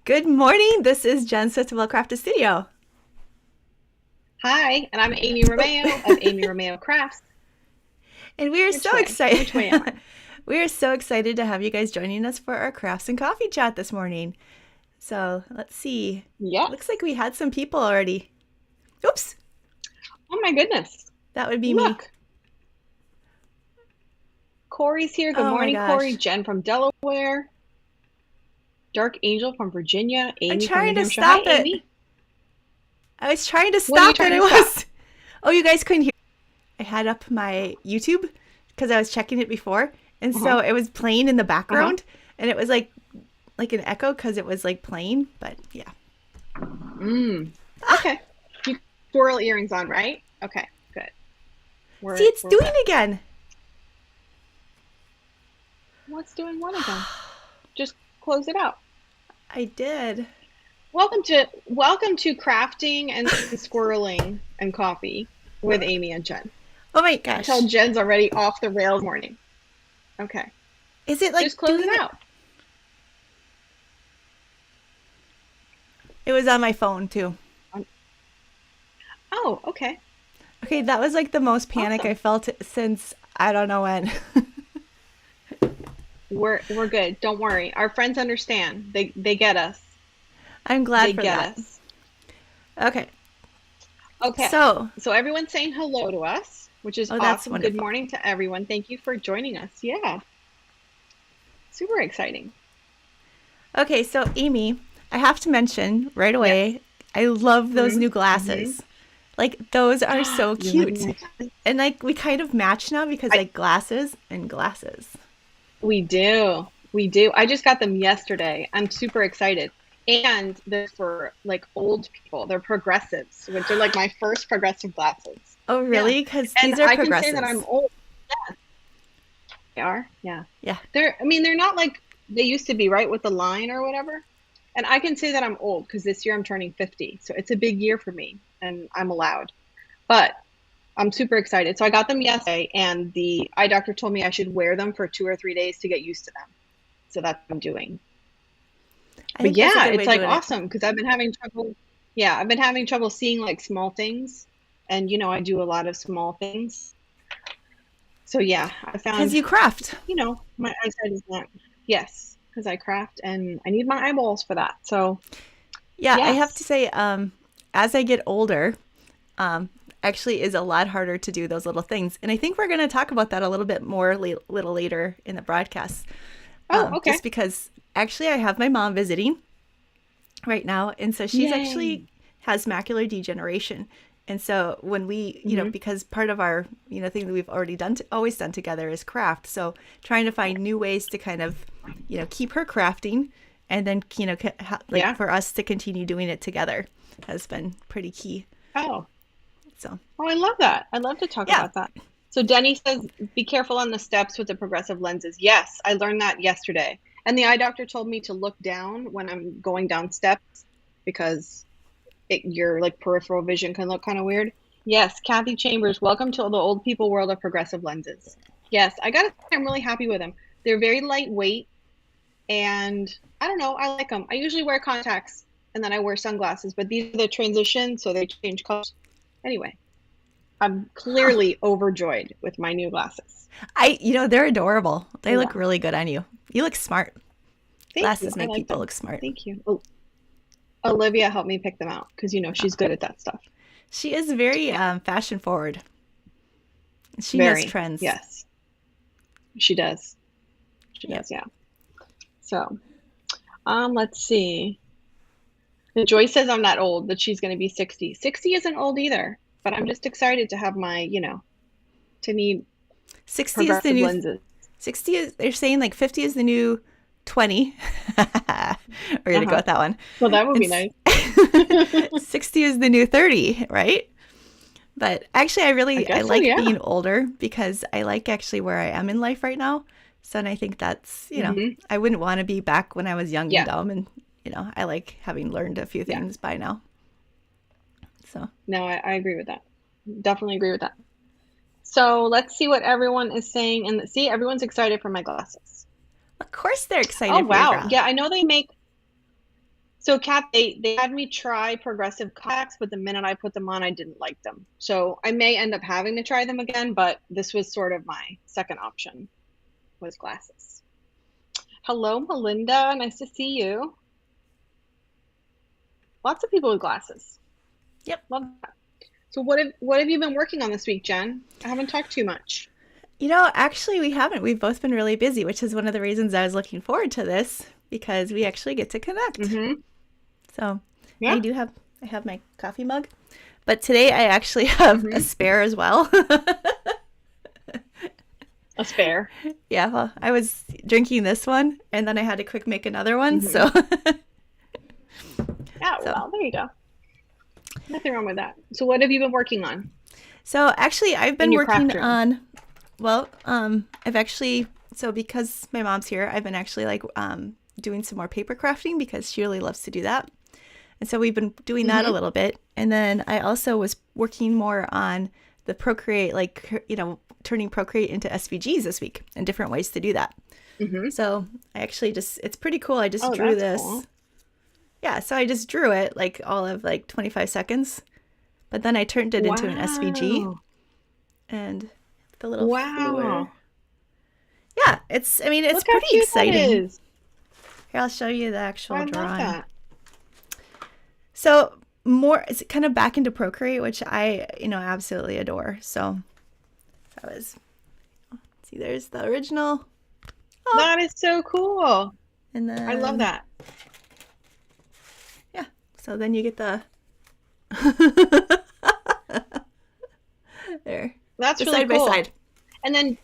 Good morning. This is Jen Swift of Well Crafted Studio. Hi, and I'm Amy Romeo of Amy Romeo Crafts. And we are Which so way? excited. Which way am I? We are so excited to have you guys joining us for our crafts and coffee chat this morning. So let's see. Looks Yes. like we had some people already. Oops, Oh my goodness. that would be me. Look, Corey's here. Good Oh my morning, Corey. gosh. Jen from Delaware. Dark Angel from Virginia. I'm Amy from New trying to Hampshire. Hi, stop it. Amy. I was trying to What are you stop it. trying I to stop? was. Oh, you guys couldn't hear. I had up my YouTube because I was checking it before. And Uh-huh. so it was playing in the Uh-huh. background. And it was like an echo because it was like playing. But yeah. Mm. Okay. You squirrel earrings on, right? Okay, good. See, We're it's we're doing good. again. What's doing what again? Just close it out. I did. Welcome to crafting and squirreling and coffee with Amy and Jen. Oh my I can tell gosh. Jen's already off the rails morning. Okay. Is it like Just close doing it it? out. It was on my phone too. Oh, okay. Okay, that was like the most panic I Awesome. felt since I don't know when. We're good. Don't worry. Our friends understand. They get us. I'm glad They for get that. us. Okay. Okay. So, So everyone's saying hello to us, which is oh, that's awesome. Good wonderful. morning to everyone. Thank you for joining us. Yeah. Super exciting. Okay, so Amy, I have to mention right Yes. away, I love those Mm-hmm. new Mm-hmm. glasses. Like those are so You love cute. my glasses? And like we kind of match now because I like glasses and glasses. We do. We do. I just got them yesterday. I'm super excited. And they're for like old people. They're progressives, which are like my first progressive glasses. Oh, Yeah. really? Cuz And these are I can say that I'm progressives. old. They are. Yeah. Yeah. I mean, they're not like they used to be, right? With the line or whatever. And I can say that I'm old because this year I'm turning 50. So it's a big year for me and I'm allowed. But I'm super excited. So I got them yesterday and the eye doctor told me I should wear them for 2 or 3 days to get used to them. So that's what I'm doing. I But think that's a yeah, good way it's of like doing it. awesome because I've been having trouble. Yeah, I've been having trouble seeing like small things. And I do a lot of small things. So yeah, I Cuz found, you craft. my eyesight is not, yes, because I craft and I need my eyeballs for that. So Yeah, I have to yes. say, as I get older, um, actually is a lot harder to do those little things. And I think we're going to talk about that a little bit more little later in the broadcast. Oh, okay. Just because actually I have my mom visiting right now. And so she's actually Yay. has macular degeneration. And so when we, Hmm. because part of our, thing that we've already always done together is craft. So trying to find new ways to kind of, keep her crafting and then, like Yeah. for us to continue doing it together has been pretty key. Oh, So, oh, I love that. I love to talk yeah. about that. So Denny says, be careful on the steps with the progressive lenses. Yes, I learned that yesterday. And the eye doctor told me to look down when I'm going down steps because your like peripheral vision can look kind of weird. Yes, Kathy Chambers, welcome to the old people world of progressive lenses. Yes, I gotta say I'm really happy with them. They're very lightweight and I don't know, I like them. I usually wear contacts and then I wear sunglasses, but these are the transition, so they change colors. Anyway, I'm Huh. clearly overjoyed with my new glasses. They're adorable. They look Yeah. really good on you. You look smart. Thank you. Glasses I make like people them. look smart. Thank you. Oh, Olivia helped me pick them out because she's good at that stuff. She is very Yeah. fashion forward. She knows Very. trends. Yes. She does. She Yep. does, yeah. So, let's see. And Joyce says I'm not old, that she's going to be 60. 60 isn't old either, but I'm just excited to have to need 60 is the progressive new lenses. 60 is they're saying like 50 is the new 20. We're going to go Uh-huh. with that one. Well, that would And be nice. 60 is the new 30, right? But actually I I guess so, like yeah. being older because I like actually where I am in life right now. So and I think that's, Hmm. I wouldn't want to be back when I was young and Yeah. dumb and I like having learned a few Yeah. things by now. So, No, I agree with that. Definitely agree with that. So let's see what everyone is saying. And see, everyone's excited for my glasses. of course they're Oh, excited for your wow. graph. Yeah, I know they make So, Kat, they had me try progressive contacts, but the minute I put them on, I didn't like them. So I may end up having to try them again, but this was sort of my second option, was glasses. Hello, Melinda. Nice to see you. Lots of people with glasses. Yep. Love that. So what have you been working on this week, Jen? I haven't talked too much. Actually, we haven't. We've both been really busy, which is one of the reasons I was looking forward to this, because we actually get to connect. Mm-hmm. So Yeah. I have my coffee mug, but today I actually have a spare as well. A spare. Yeah, well, I was drinking this one, and then I had to quick make another one, so. Yeah, well, there you go. Nothing wrong with that. So what have you been working on? So actually, I've been working on, because my mom's here, I've been actually doing some more paper crafting because she really loves to do that. And so we've been doing that a little bit. And then I also was working more on the Procreate, turning Procreate into SVGs this week and different ways to do that. So I actually it's pretty cool. I just drew this. Cool. Yeah, so I just drew it all of 25 seconds, but then I turned it into an SVG, and the little fluid. Yeah, it's pretty exciting. Here, I'll show you the actual drawing. Love that. So it's kind of back into Procreate, which I, absolutely adore. So that was, see, there's the original. Oh. That is so cool. And then I love that. Yeah. So then you get the there. That's really side cool. by side. And then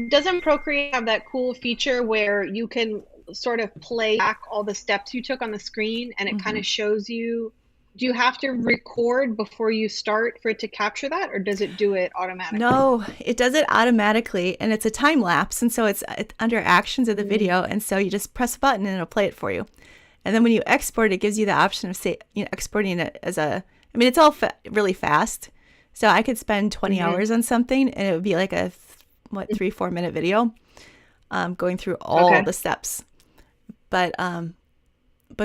doesn't Procreate have that cool feature where you can sort of play back all the steps you took on the screen, and it kind of shows you? Do you have to record before you start for it to capture that, or does it do it automatically? No, it does it automatically, and it's a time lapse, and so it's under actions of the video, and so you just press a button and it'll play it for you. And then when you export, it gives you the option of exporting it as it's all really fast. So I could spend 20 hours on something, and it would be like a 3-4 minute video, going through all the steps. But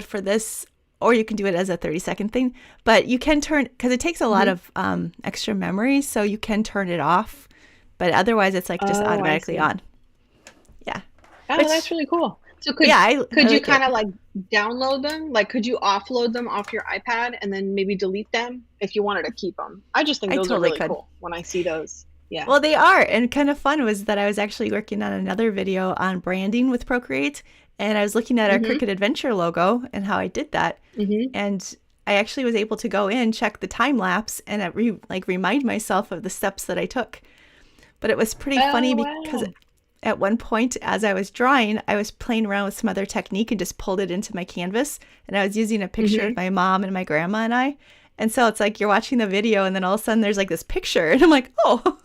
for this, or you can do it as a 30-second thing, but you can turn, because it takes a lot of extra memory, so you can turn it off, but otherwise it's just automatically on. Yeah. Oh, that's really cool. So could you kind of download them? Could you offload them off your iPad and then maybe delete them if you wanted to keep them? I just think those are really cool when I see those. Yeah. Well, they are. And kind of fun was that I was actually working on another video on branding with Procreate, and I was looking at our Cricut Adventure logo and how I did that. And I actually was able to go in, check the time lapse, and remind myself of the steps that I took. But it was pretty funny because at one point, as I was drawing, I was playing around with some other technique and just pulled it into my canvas. And I was using a picture of my mom and my grandma and I. And so it's you're watching the video, and then all of a sudden there's this picture, and I'm like, oh,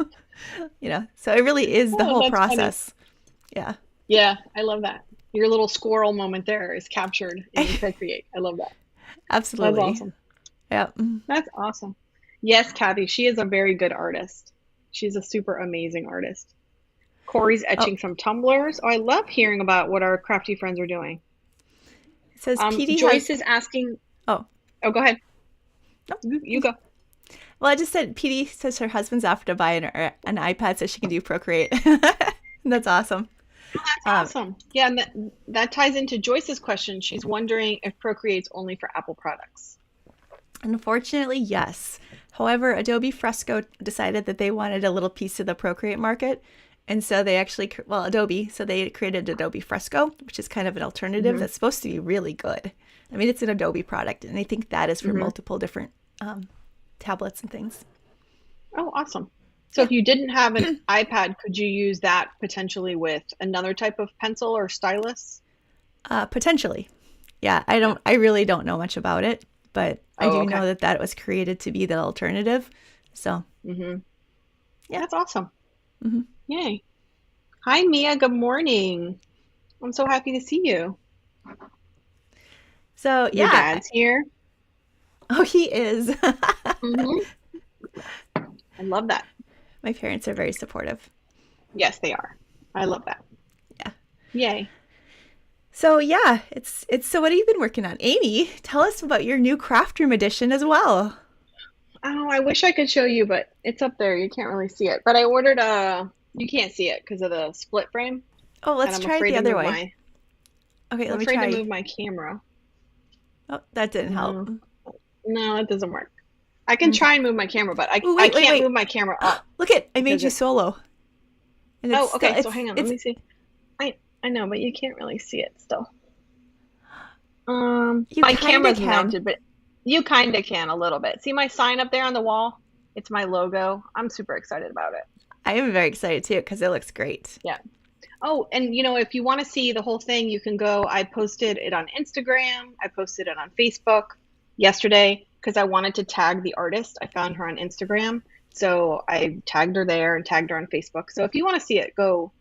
so it really is the whole process. Funny. Yeah. Yeah, I love that. Your little squirrel moment there is captured in Procreate. I love that. Absolutely. That's awesome. Yeah. That's awesome. Yes, Kathy, she is a very good artist. She's a super amazing artist. Corey's etching some tumblers. Oh, I love hearing about what our crafty friends are doing. It says Joyce is asking. Oh, go ahead. No, you go. Well, I just said PD says her husband's offered to buy an iPad so she can do Procreate. That's awesome. Oh, that's awesome. Yeah, and that ties into Joyce's question. She's wondering if Procreate's only for Apple products. Unfortunately, yes. However, Adobe Fresco decided that they wanted a little piece of the Procreate market. And so they actually, they created Adobe Fresco, which is kind of an alternative that's supposed to be really good. I mean, it's an Adobe product, and I think that is for multiple different tablets and things. Oh, awesome. So if you didn't have an iPad, could you use that potentially with another type of pencil or stylus? Potentially. Yeah, I really don't know much about it, but I do know that was created to be the alternative. So, yeah, that's awesome. Yay. Hi, Mia. Good morning. I'm so happy to see you. So, Your dad's here. Oh, he is. I love that. My parents are very supportive. Yes, they are. I love that. Yeah. Yay. So yeah, it's so what have you been working on? Amy, tell us about your new craft room edition as well. Oh, I wish I could show you, but it's up there. You can't really see it. But I ordered you can't see it because of the split frame, Oh, and let's try it the other way. Okay, I'm let me afraid to try. move my camera. Oh, that didn't help. No, no, it doesn't work. I can Okay. try and move my camera, but Oh, I wait, can't move wait. my camera up Look it, I made because you it. solo. And it's Oh, still okay. So hang on. Let it's me see. I know, but you can't really see it still. you My kinda camera's can. mounted, but you kind of can a little bit. See my sign up there on the wall? It's my logo. I'm super excited about it. I am very excited too because it looks great. Yeah. Oh, and if you want to see the whole thing, you can go. I posted it on Instagram. I posted it on Facebook yesterday because I wanted to tag the artist. I found her on Instagram. So I tagged her there and tagged her on Facebook. So if you want to see it, go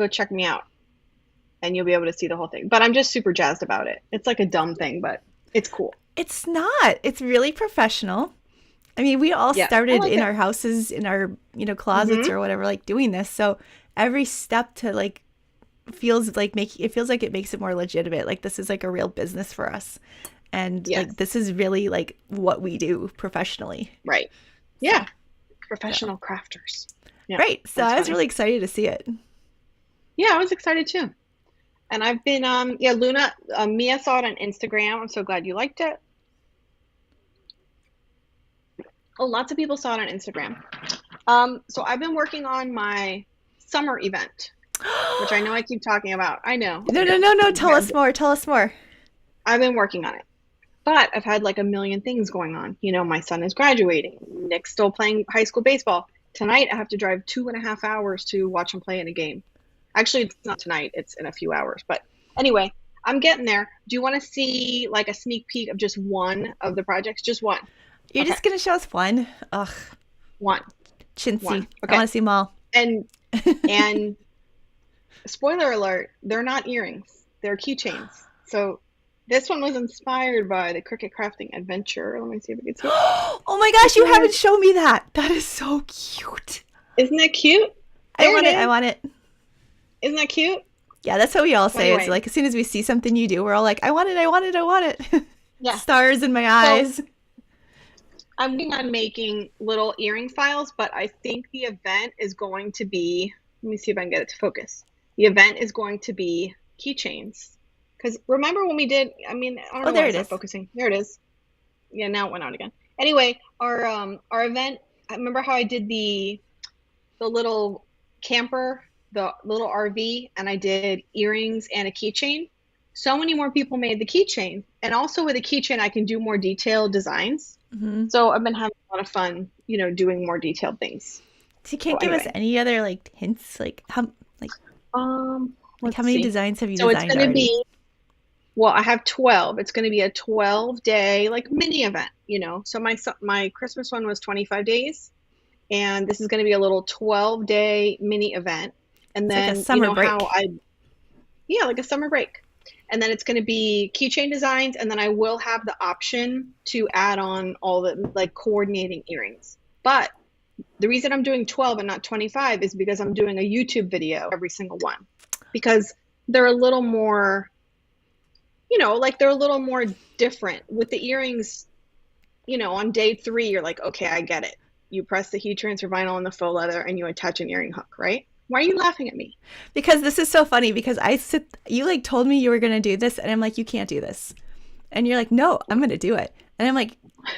check me out and you'll be able to see the whole thing. But I'm just super jazzed about it. It's like a dumb thing, but it's cool. It's not. It's really professional. I mean, we all Yeah, I started like in it. our houses, in our, closets Hmm. or whatever, like doing this. So every step to like feels like it makes it more legitimate. Like this is like a real business for us. And like Yes, this is really like what we do professionally. right. So, Yeah, yeah. professional crafters. Yeah, Right. So that's I was funny. really excited to see it. Yeah, I was excited too. And I've been, yeah, Luna, Mia saw it on Instagram. I'm so glad you liked it. Oh, lots of people saw it on Instagram. So I've been working on my summer event, which I know I keep talking about. I know, I No, no, know. no, no. Tell us more. Tell us more. I've been working on it, but I've had like a million things going on. My son is graduating. Nick's still playing high school baseball. Tonight, I have to drive 2.5 hours to watch him play in a game. Actually, it's not tonight, it's in a few hours. But anyway, I'm getting there. Do you want to see like a sneak peek of just one of the projects? Just one. You're Okay, just going to show us one. Ugh, one, chintzy. one. I Okay. want to see them all. And and spoiler alert, they're not earrings. They're keychains. So this one was inspired by the Cricut crafting adventure. Let me see if we can see it. Oh my Right gosh, you here. haven't shown me that. That is so cute. Isn't that cute? I There want it it. I is. want it. Isn't that cute? Yeah, that's what we all So say. Is anyway, like as soon as we see something you do, we're all like, I want it. I want it. I want it. yeah. Stars in my So eyes. I'm working on making little earring files, but I think the event is going to be, let me see if I can get it to focus. The event is going to be keychains. Because remember when we did, I don't Oh, know why there it's it not is. focusing. There it is. Yeah, now it went out again. Anyway, our event, I remember how I did the little camper, the little RV, and I did earrings and a keychain. So many more people made the keychain. And also with a keychain, I can do more detailed designs. Hmm. So I've been having a lot of fun, doing more detailed things. So you So can't give us anyway, any other like hints, like how let's many see. designs have you So it's designed going to already? be, well, I have 12. It's going to be a 12-day like mini event. So my Christmas one was 25 days, and this is going to be a little 12-day mini event. And It's like a then summer how break. yeah, like a summer break. And then it's going to be keychain designs, and then I will have the option to add on all the like coordinating earrings. But the reason I'm doing 12 and not 25 is because I'm doing a YouTube video every single one. Because they're a little more, like they're a little more different. With the earrings, on day 3, you're like, okay, I get it. You press the heat transfer vinyl on the faux leather and you attach an earring hook, right? Why are you laughing at me? Because this is so funny because you like told me you were going to do this and I'm like, you can't do this. And you're like, no, I'm going to do it. And I'm like,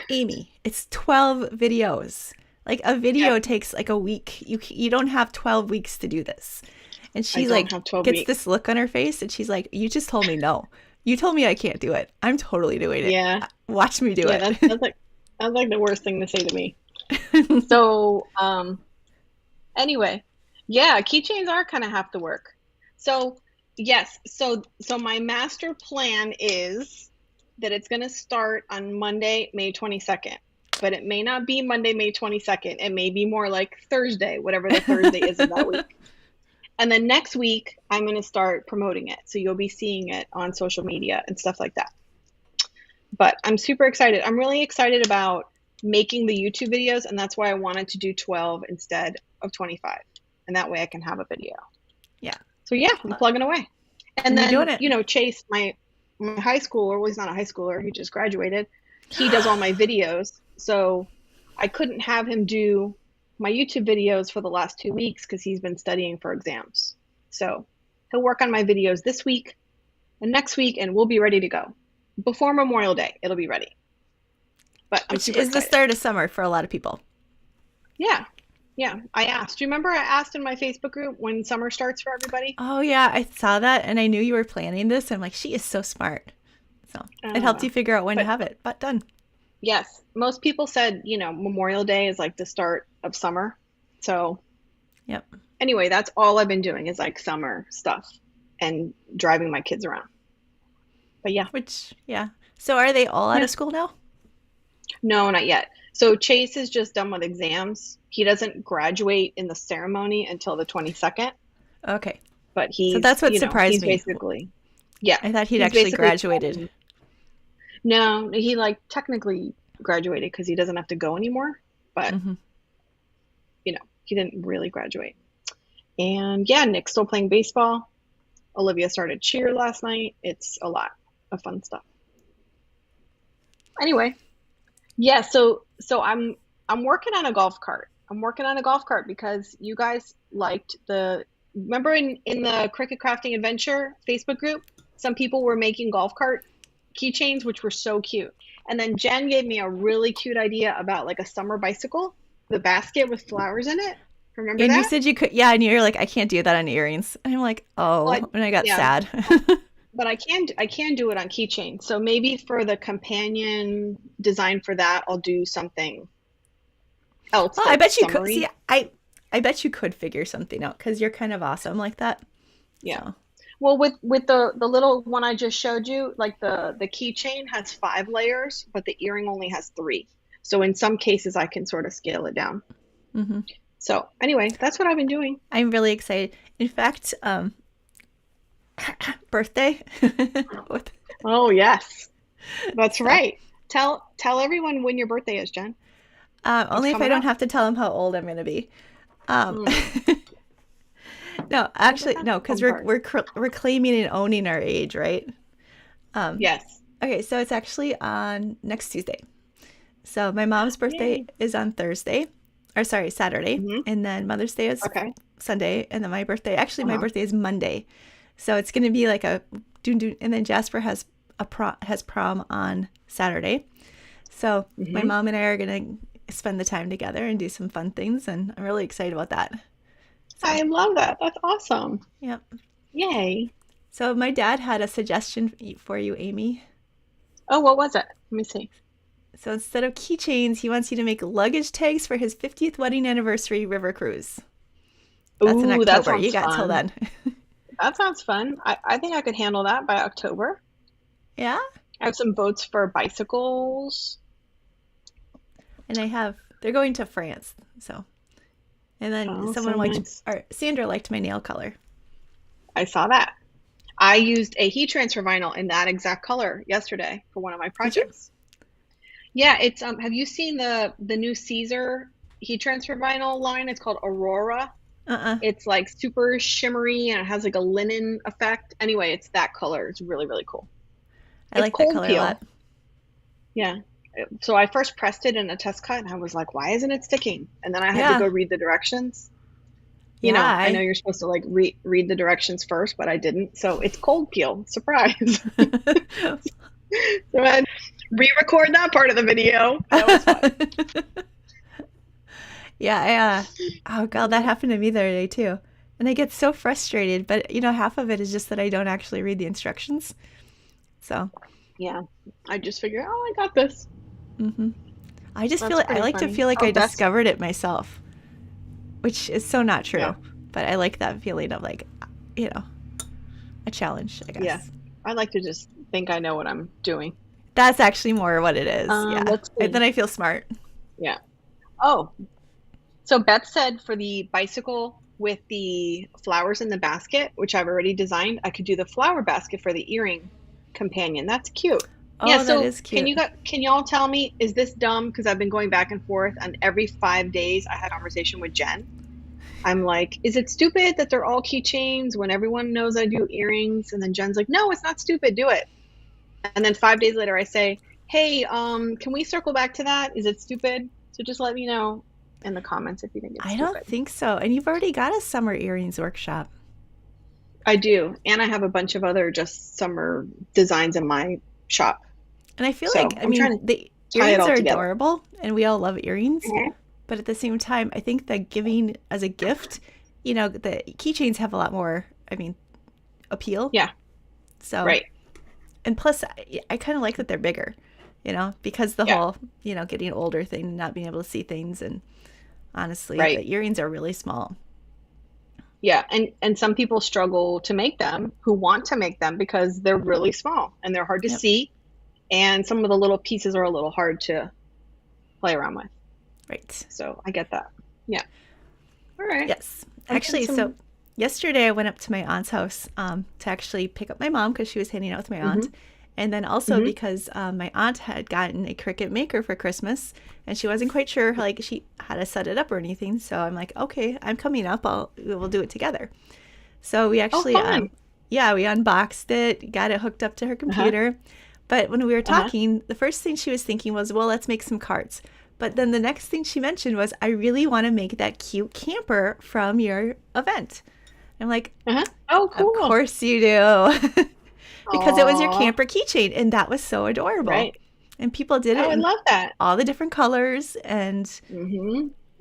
Amy, it's 12 videos. Like a Yes, video takes like a week. You don't have 12 weeks to do this. And I she don't like have 12 gets weeks. this look on her face and she's like, you just told me no. You told me I can't do it. I'm totally doing it. Yeah, Watch me do yeah, it. that's like the worst thing to say to me. So, anyway, yeah, keychains are kind of have to work. So, yes, so my master plan is that it's going to start on Monday, May 22nd. But it may not be Monday, May 22nd. It may be more like Thursday, whatever the Thursday is of that week. And then next week, I'm going to start promoting it. So you'll be seeing it on social media and stuff like that. But I'm super excited. I'm really excited about making the YouTube videos, and that's why I wanted to do 12 instead of 25. And that way I can have a video. Yeah. So yeah, I'm plugging away. And You're doing then, it. Chase, my high schooler, well, he's not a high schooler, he just graduated. He does all my videos. So I couldn't have him do my YouTube videos for the last 2 weeks because he's been studying for exams. So he'll work on my videos this week and next week, and we'll be ready to go. Before Memorial Day, it'll be ready. But I'm Which super is the excited. start of summer for a lot of people. Yeah. Yeah. I asked. Do you remember I asked in my Facebook group when summer starts for everybody? Oh yeah, I saw that and I knew you were planning this. I'm like, she is so smart. So it helped you figure out when to But have it, but done. yes, most people said, Memorial Day is like the start of summer. So Yep. anyway, that's all I've been doing is like summer stuff and driving my kids around. But yeah. Yeah. So are they all out Yeah. of school now? No, not yet. So Chase is just done with exams. He doesn't graduate in the ceremony until the 22nd, Okay. but So that's what surprised he's me. basically, yeah. I thought he'd He's actually basically graduated. No, he like technically graduated because he doesn't have to go anymore, but Mm-hmm. he didn't really graduate. And yeah, Nick's still playing baseball. Olivia started cheer last night. It's a lot of fun stuff. Anyway, yeah, so I'm working on a golf cart. I'm working on a golf cart because you guys liked remember in the Cricut Crafting Adventure Facebook group, some people were making golf cart keychains, which were so cute. And then Jen gave me a really cute idea about like a summer bicycle, the basket with flowers in it. Remember And that? you said you could, yeah, and you're like, I can't do that on earrings. And I'm like, oh, Well, and I got yeah. sad. But I can do it on keychain. So maybe for the companion design for that, I'll do something else. Well, I like bet you could. summery. See, I bet you could figure something out because you're kind of awesome like that. Yeah. So. Well, with the little one I just showed you, like the keychain has 5 layers, but the earring only has 3. So in some cases, I can sort of scale it down. Mm-hmm. So anyway, that's what I've been doing. I'm really excited. In fact, birthday. Oh yes, that's right. Tell everyone when your birthday is, Jen. Only if I coming don't up. have to tell them how old I'm going to be. No, actually, no, because we're claiming and owning our age, right? Yes. Okay, so it's actually on next Tuesday. So my mom's birthday Yay. is on Thursday, or sorry, Saturday, Mhm. and then Mother's Day is Okay. Sunday, and then my birthday, actually my Uh-huh. birthday is Monday. So it's going to be like a doon, and then Jasper has prom on Saturday. So my Mhm. mom and I are going to spend the time together and do some fun things, and I'm really excited about that. So, I love that. That's awesome. yep. Yay. So my dad had a suggestion for you, Amy. Oh, what was it? Let me see. So instead of keychains, he wants you to make luggage tags for his 50th wedding anniversary river cruise. That's in Ooh, October. that sounds You got till fun. then. That sounds fun. I think I could handle that by October. Yeah? I have some boats for bicycles. And they're going to France. So, and then Oh, someone so liked, nice. or Sandra liked my nail color. I saw that. I used a heat transfer vinyl in that exact color yesterday for one of my Did you? projects. Yeah, it's have you seen the new Caesar heat transfer vinyl line? It's called Aurora. Uh-uh. It's like super shimmery and it has like a linen effect. Anyway, it's that color. It's really, really cool. I It's like that cold color a peel. lot. Yeah. So I first pressed it in a test cut and I was like, why isn't it sticking? And then I had to Yeah. go read the directions. Yeah, I know you're supposed to like read the directions first, but I didn't. So it's cold peel. Surprise. So I re-record that part of the video. That was fun. Yeah, oh God, that happened to me the other day too. And I get so frustrated, but half of it is just that I don't actually read the instructions. So, Yeah. I just figured, I got this. I just That's feel I pretty like to funny. feel like Oh, I that's discovered it myself, which is so not true. yeah. But I like that feeling of like, a challenge, I guess. Yeah. I like to just think I know what I'm doing. That's actually more what it is. Yeah. Let's see. Then I feel smart. Yeah. Oh, so Beth said for the bicycle with the flowers in the basket, which I've already designed, I could do the flower basket for the earring companion. That's cute. Oh, Yeah, that so is cute. can y'all tell me, is this dumb? Because I've been going back and forth, and every 5 days I had a conversation with Jen. I'm like, is it stupid that they're all keychains when everyone knows I do earrings? And then Jen's like, no, it's not stupid. Do it. And then 5 days later, I say, hey, can we circle back to that? Is it stupid? So just let me know in the comments if you think it's I stupid. don't think so. And you've already got a summer earrings workshop. I do. And I have a bunch of other just summer designs in my shop. And I feel like, I mean, the earrings are adorable and we all love earrings. Mm-hmm. But at the same time, I think that giving as a gift, you know, the keychains have a lot more, I mean, appeal. Yeah. So, right. And plus, I kind of like that they're bigger, you know, because the whole, you know, getting older thing, not being able to see things. And honestly, the earrings are really small. Yeah. And some people struggle to make them who want to make them because they're really small and they're hard to see. And some of the little pieces are a little hard to play around with. Right. So I get that. Yeah. All right. Yes. Actually, so yesterday I went up to my aunt's house to actually pick up my mom because she was hanging out with my aunt. And then also because my aunt had gotten a Cricut maker for Christmas and she wasn't quite sure like she had to set it up or anything. So I'm like, okay, I'm coming up. We'll do it together. So we actually, we unboxed it, got it hooked up to her computer. But when we were talking, the first thing she was thinking was, well, let's make some cards. But then the next thing she mentioned was, I really want to make that cute camper from your event. I'm like, oh, cool. Of course you do. Because it was your camper keychain. And that was so adorable. Right. And people did it. I love that. All the different colors. And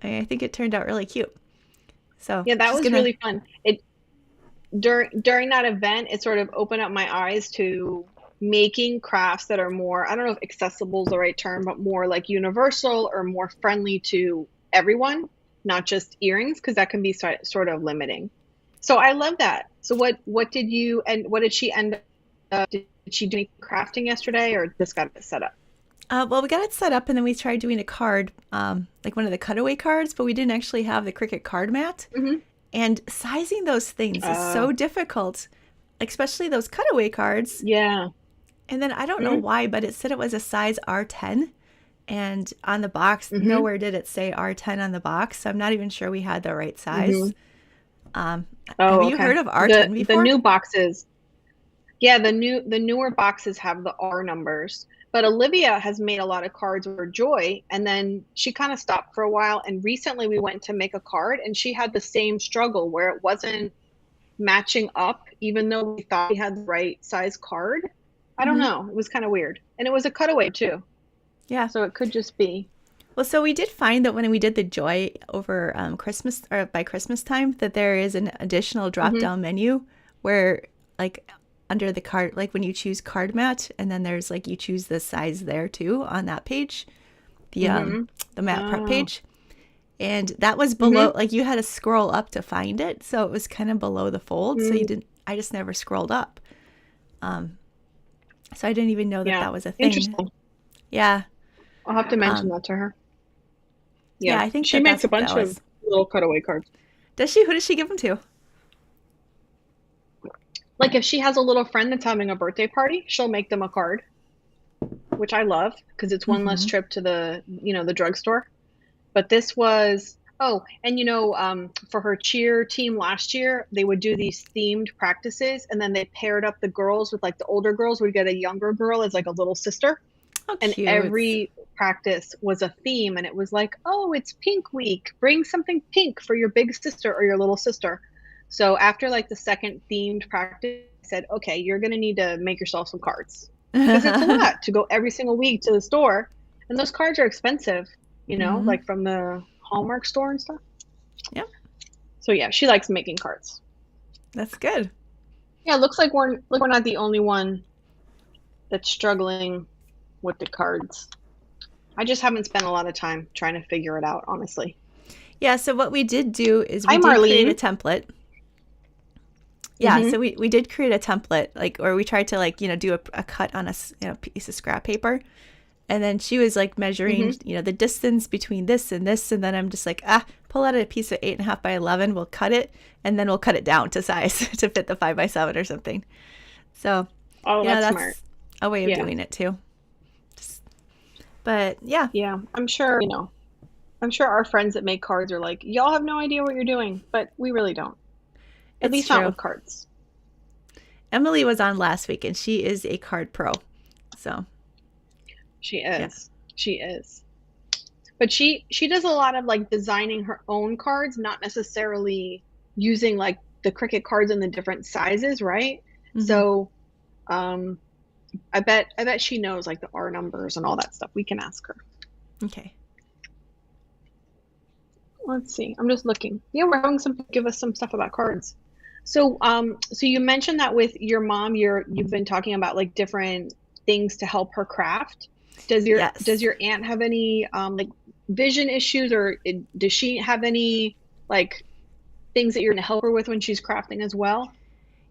I think it turned out really cute. So yeah, that was really fun. During that event, it sort of opened up my eyes to making crafts that are more, I don't know if accessible is the right term, but more like universal or more friendly to everyone, not just earrings, because that can be sort of limiting. So I love that. So what did she end up, did she do any crafting yesterday or just got it set up? Well, we got it set up and then we tried doing a card, like one of the Cutaway cards, but we didn't actually have the Cricut card mat. And sizing those things is so difficult, especially those Cutaway cards. Yeah. And then I don't know why, but it said it was a size R10. And on the box, nowhere did it say R10 on the box. So I'm not even sure we had the right size. Have you heard of R10 before? The new boxes. Yeah, the newer boxes have the R numbers. But Olivia has made a lot of cards for Joy. And then she kind of stopped for a while. And recently we went to make a card and she had the same struggle where it wasn't matching up, even though we thought we had the right size card. I don't know. It was kind of weird. And it was a cutaway too. Yeah. So it could just be. Well, so we did find that when we did the Joy over Christmas or by Christmas time, that there is an additional drop down menu where like under the card, like when you choose card mat and then there's like you choose the size there too on that page, the mat prep page. And that was below, like you had to scroll up to find it. So it was kind of below the fold. So I just never scrolled up. So I didn't even know that that was a thing. Interesting. Yeah. I'll have to mention that to her. Yeah, I think she makes a bunch of little cutaway cards. Does she? Who does she give them to? Like if she has a little friend that's having a birthday party, she'll make them a card, which I love because it's one less trip to the drugstore. But this was, and for her cheer team last year, they would do these themed practices and then they paired up the girls with like the older girls would get a younger girl as like a little sister. Oh, and cute. Every practice was a theme and it was like, oh, it's pink week. Bring something pink for your big sister or your little sister. So after like the second themed practice, I said, okay, you're going to need to make yourself some cards because it's a lot to go every single week to the store. And those cards are expensive, like from the Hallmark store and stuff. Yep. So yeah, she likes making cards. That's good. Yeah, looks like we're not the only one that's struggling with the cards. I just haven't spent a lot of time trying to figure it out, honestly. Yeah, so what we did do is we did create a template. Yeah, so we did create a template, like, or we tried to like, do a cut on a piece of scrap paper. And then she was like measuring, the distance between this, and then I'm just like, pull out a piece of 8.5 by 11. We'll cut it, and then we'll cut it down to size to fit the 5 by 7 or something. So, that's smart. A way of doing it too. But yeah, I'm sure. I'm sure our friends that make cards are like, y'all have no idea what you're doing, but we really don't. At It's least not true. with cards. Emily was on last week, and she is a card pro. So She yeah. is. She is. But she does a lot of like designing her own cards, not necessarily using like the Cricut cards in the different sizes, right? So I bet she knows like the R numbers and all that stuff. We can ask her. Okay. Let's see. I'm just looking. Yeah, we're having some give us some stuff about cards. So so you mentioned that with your mom you've been talking about like different things to help her craft. Does your aunt have any like vision issues, or does she have any like things that you're going to help her with when she's crafting as well?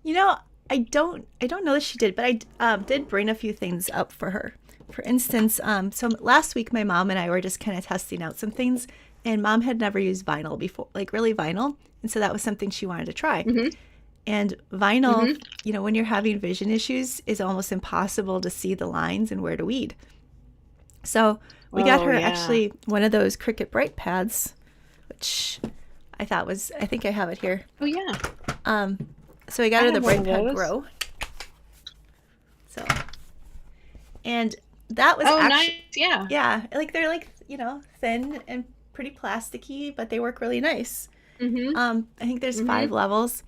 You know, I don't know that she did, but I did bring a few things up for her. For instance, so last week my mom and I were just kind of testing out some things, and mom had never used vinyl before, like really vinyl, and so that was something she wanted to try. And vinyl, you know, when you're having vision issues, is almost impossible to see the lines and where to weed. So we got her actually one of those Cricut Bright pads, which I think I have it here. Oh yeah. So I got her the Bright Pad Grow. So, and that was actually, nice. Yeah, like they're like, you know, thin and pretty plasticky, but they work really nice. I think there's 5 levels.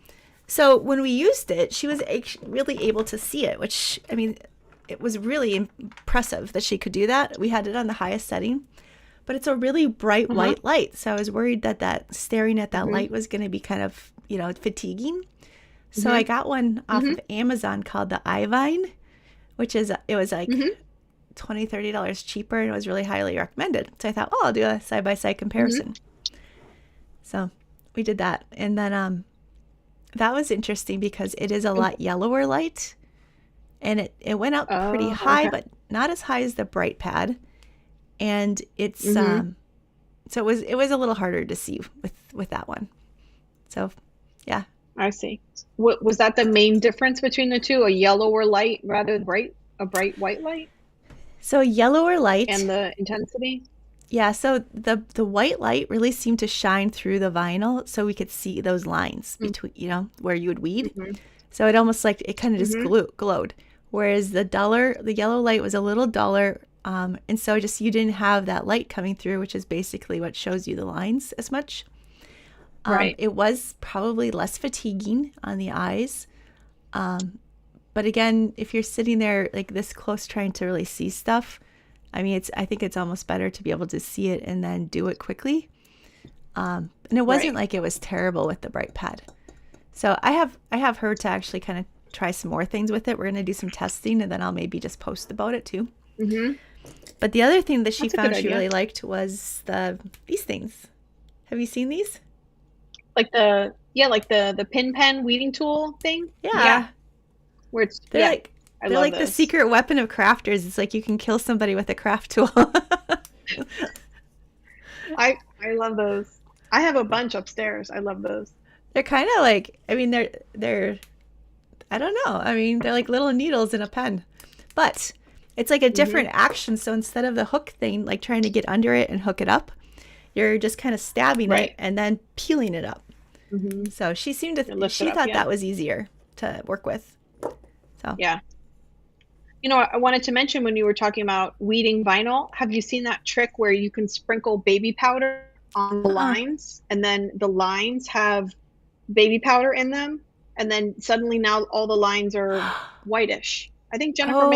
So when we used it, she was really able to see it, which, I mean, it was really impressive that she could do that. We had it on the highest setting, but it's a really bright white light. So I was worried that staring at that light was going to be kind of, you know, fatiguing. So I got one off of Amazon called the iVine, which is, it was like $20-$30 cheaper, and it was really highly recommended. So I thought, oh, I'll do a side-by-side comparison. So we did that. And then that was interesting because it is a lot yellower light, and it went up pretty high, but not as high as the Bright Pad. And it's so it was a little harder to see with that one. So yeah. I see. What was that the main difference between the two? A yellower light rather than a bright white light? So yellower light and the intensity? Yeah, so the white light really seemed to shine through the vinyl, so we could see those lines between, you know, where you would weed. So it almost like it kind of just glowed. Whereas the yellow light was a little duller, and so just you didn't have that light coming through, which is basically what shows you the lines as much. Right. It was probably less fatiguing on the eyes. But again, if you're sitting there like this close trying to really see stuff, I mean, I think it's almost better to be able to see it and then do it quickly. And it wasn't like it was terrible with the Bright Pad. So I have her to actually kind of try some more things with it. We're going to do some testing, and then I'll maybe just post about it too. But the other thing that she found she really liked was these things. Have you seen these? Like the pin pen weeding tool thing? Yeah. Where it's they're like the secret weapon of crafters. It's like you can kill somebody with a craft tool. I love those. I have a bunch upstairs. I love those. They're kind of like, I mean, they're I don't know. I mean, they're like little needles in a pen. But it's like a different action. So instead of the hook thing, like trying to get under it and hook it up, you're just kind of stabbing it and then peeling it up. So she seemed to, she thought that was easier to work with. So yeah. You know, I wanted to mention when you were talking about weeding vinyl, have you seen that trick where you can sprinkle baby powder on the lines, and then the lines have baby powder in them, and then suddenly now all the lines are whitish? I think Jennifer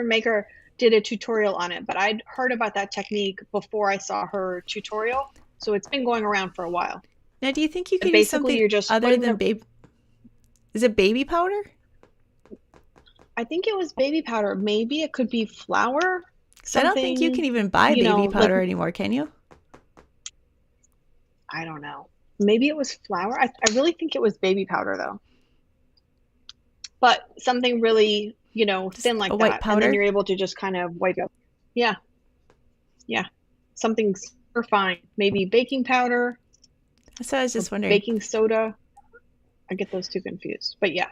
Maker did a tutorial on it, but I'd heard about that technique before I saw her tutorial, so it's been going around for a while. Now, do you think you can use something other than baby? Is it baby powder? I think it was baby powder. Maybe it could be flour. I don't think you can even buy baby powder anymore, can you? I don't know. Maybe it was flour. I really think it was baby powder, though. But something really, you know, just thin like that. White powder? And then you're able to just kind of wipe up. Yeah. Yeah. Something super fine. Maybe baking powder. So I was just wondering. Baking soda. I get those two confused. But yeah.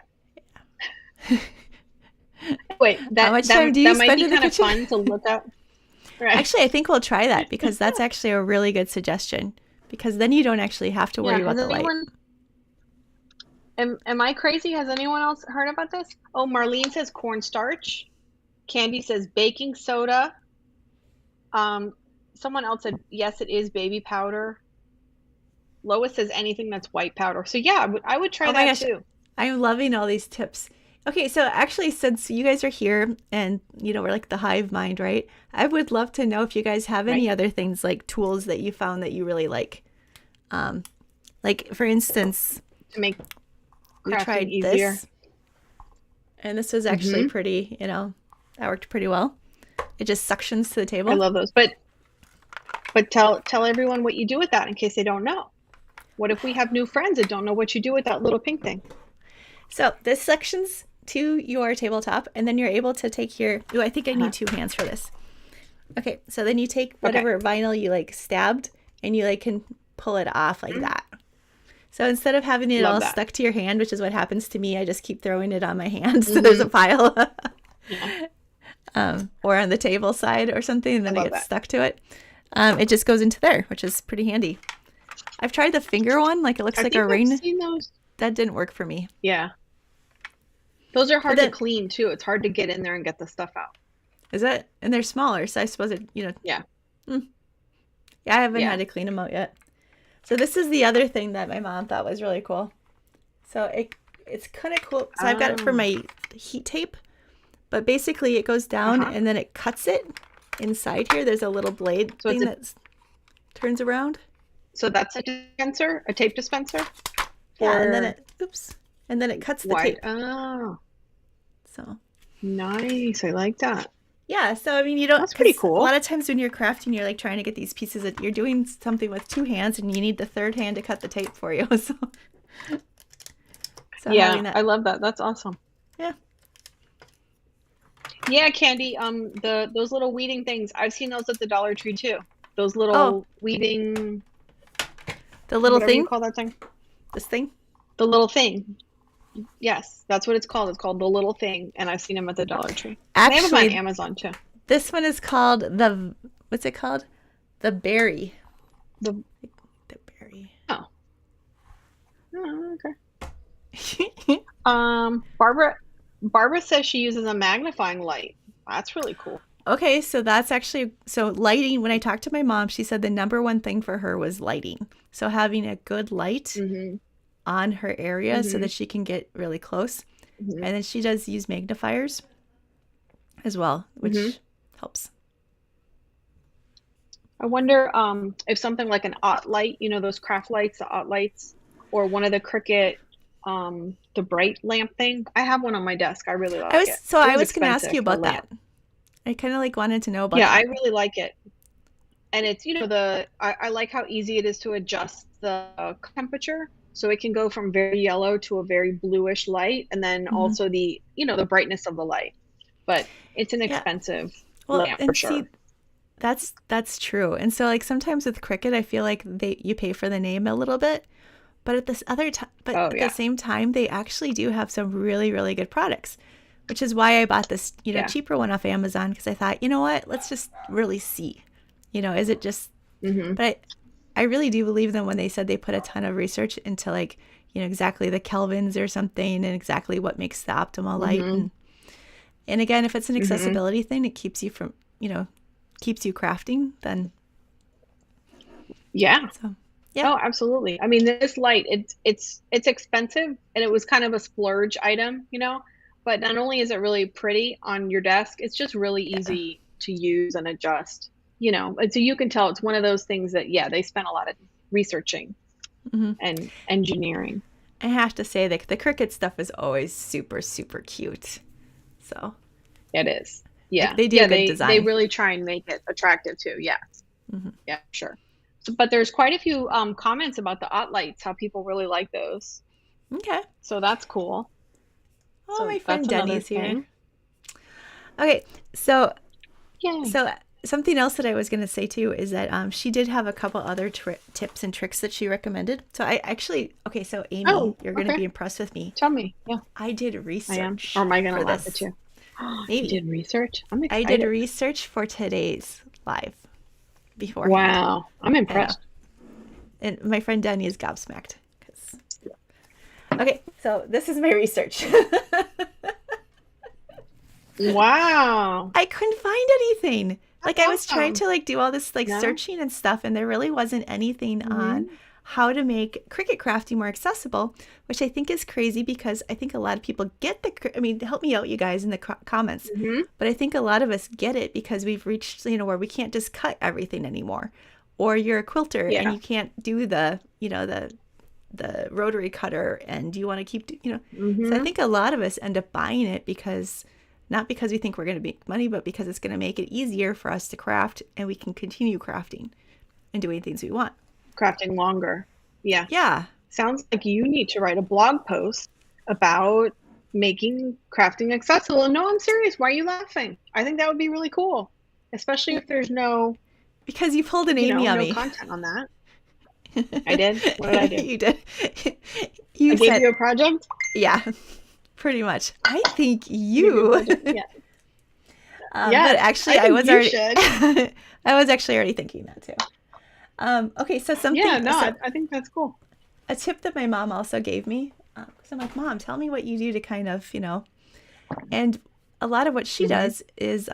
Wait, how much time do you spend in the kitchen? That might be kind of fun to look up. Right. Actually, I think we'll try that because that's actually a really good suggestion because then you don't actually have to worry about the light. Am I crazy? Has anyone else heard about this? Oh, Marlene says cornstarch. Candy says baking soda. Someone else said, yes, it is baby powder. Lois says anything that's white powder. So yeah, I would try that too. I'm loving all these tips. Okay, so actually, since you guys are here and, we're like the hive mind, right? I would love to know if you guys have any other things like tools that you found that you really like. Like, for instance, to make we tried easier. This. And this was actually pretty, that worked pretty well. It just suctions to the table. I love those. But tell everyone what you do with that in case they don't know. What if we have new friends that don't know what you do with that little pink thing? So this suctions to your tabletop, and then you're able to take your, I think I need 2 hands for this. Okay, so then you take whatever vinyl you like stabbed, and you like can pull it off like that. So instead of having it all stuck to your hand, which is what happens to me, I just keep throwing it on my hand. So there's a pile or on the table side or something, and then it gets stuck to it. It just goes into there, which is pretty handy. I've tried the finger one, like it looks like a ring. That didn't work for me. Yeah. Those are hard to clean too. It's hard to get in there and get the stuff out. Is it? And they're smaller, so I suppose it, Yeah. Yeah, I haven't had to clean them out yet. So this is the other thing that my mom thought was really cool. So it's kind of cool. So I've got it for my heat tape, but basically it goes down and then it cuts it inside here. There's a little blade thing that turns around. So that's a dispenser, a tape dispenser? Yeah, and then it cuts the tape. Oh. So. Nice. I like that. Yeah, so I mean, you don't. That's pretty cool. A lot of times when you're crafting, you're like trying to get these pieces that you're doing something with 2 hands, and you need the third hand to cut the tape for you. So yeah, I love that. That's awesome. Yeah. Yeah, Candy. Those little weeding things. I've seen those at the Dollar Tree too. Those little weeding. The little thing. You call that thing? This thing. The little thing. Yes, that's what it's called. It's called the little thing, and I've seen them at the Dollar Tree. Actually, they have them on Amazon too. This one is called what's it called? The berry. The berry. Oh. Oh, okay. Barbara says she uses a magnifying light. That's really cool. Okay, so that's actually lighting. When I talked to my mom, she said the number one thing for her was lighting. So having a good light on her area so that she can get really close. And then she does use magnifiers as well, which helps. I wonder if something like an OT light, those craft lights, the OT lights, or one of the Cricut, the bright lamp thing. I have one on my desk. I really like it. So I was going to ask you about that. I kind of wanted to know about that. Yeah, I really like it. And it's, I like how easy it is to adjust the temperature. So it can go from very yellow to a very bluish light. And then also the brightness of the light. But it's an expensive lamp for sure. See, that's true. And so sometimes with Cricut, I feel like you pay for the name a little bit. But at the same time, they actually do have some really, really good products. Which is why I bought this, cheaper one off Amazon, because I thought, you know what, let's just really see, is it just, but I really do believe them when they said they put a ton of research into exactly the kelvins or something and exactly what makes the optimal light. And again, if it's an accessibility thing, it keeps you from, keeps you crafting, then. Yeah. So, yeah. Oh, absolutely. I mean, this light, it's expensive and it was kind of a splurge item, But not only is it really pretty on your desk, it's just really easy to use and adjust, And so you can tell it's one of those things that, they spent a lot of researching and engineering. I have to say that the Cricut stuff is always super, super cute. So it is. Yeah. They do a good design. They really try and make it attractive too. Yeah. Yeah, sure. But there's quite a few comments about the OT lights, how people really like those. Okay. So that's cool. Oh, so my friend Denny's here. Okay, so something else that I was going to say too is that she did have a couple other tips and tricks that she recommended. So I actually, so Amy, you're going to be impressed with me. Tell me. Yeah. I did research. Or am I going to laugh at you? Maybe. You did research? I'm excited. I did research for today's live beforehand. Wow. I'm impressed. And my friend Denny is gobsmacked. Okay, so this is my research. Wow. I couldn't find anything. Like I was trying to like do all this like No? searching and stuff, and there really wasn't anything on Mm-hmm. how to make Cricut crafting more accessible, which I think is crazy because I think a lot of people get I mean, help me out, you guys, in the comments. Mm-hmm. But I think a lot of us get it because we've reached, where we can't just cut everything anymore. Or you're a quilter Yeah. and you can't do the rotary cutter, and you want to keep, Mm-hmm. So I think a lot of us end up buying it not because we think we're going to make money, but because it's going to make it easier for us to craft, and we can continue crafting and doing things we want. Crafting longer. Yeah. Yeah. Sounds like you need to write a blog post about making crafting accessible. No, I'm serious. Why are you laughing? I think that would be really cool, especially if there's no, Because you pulled an Amy on no me. content on that. I did? What did I do? You did. I gave you a project? Yeah, pretty much. I think you. Yeah. But actually, I was actually already thinking that too. Okay, so something. Yeah, no, I think that's cool. A tip that my mom also gave me, because I'm like, Mom, tell me what you do to kind of, and a lot of what she does is,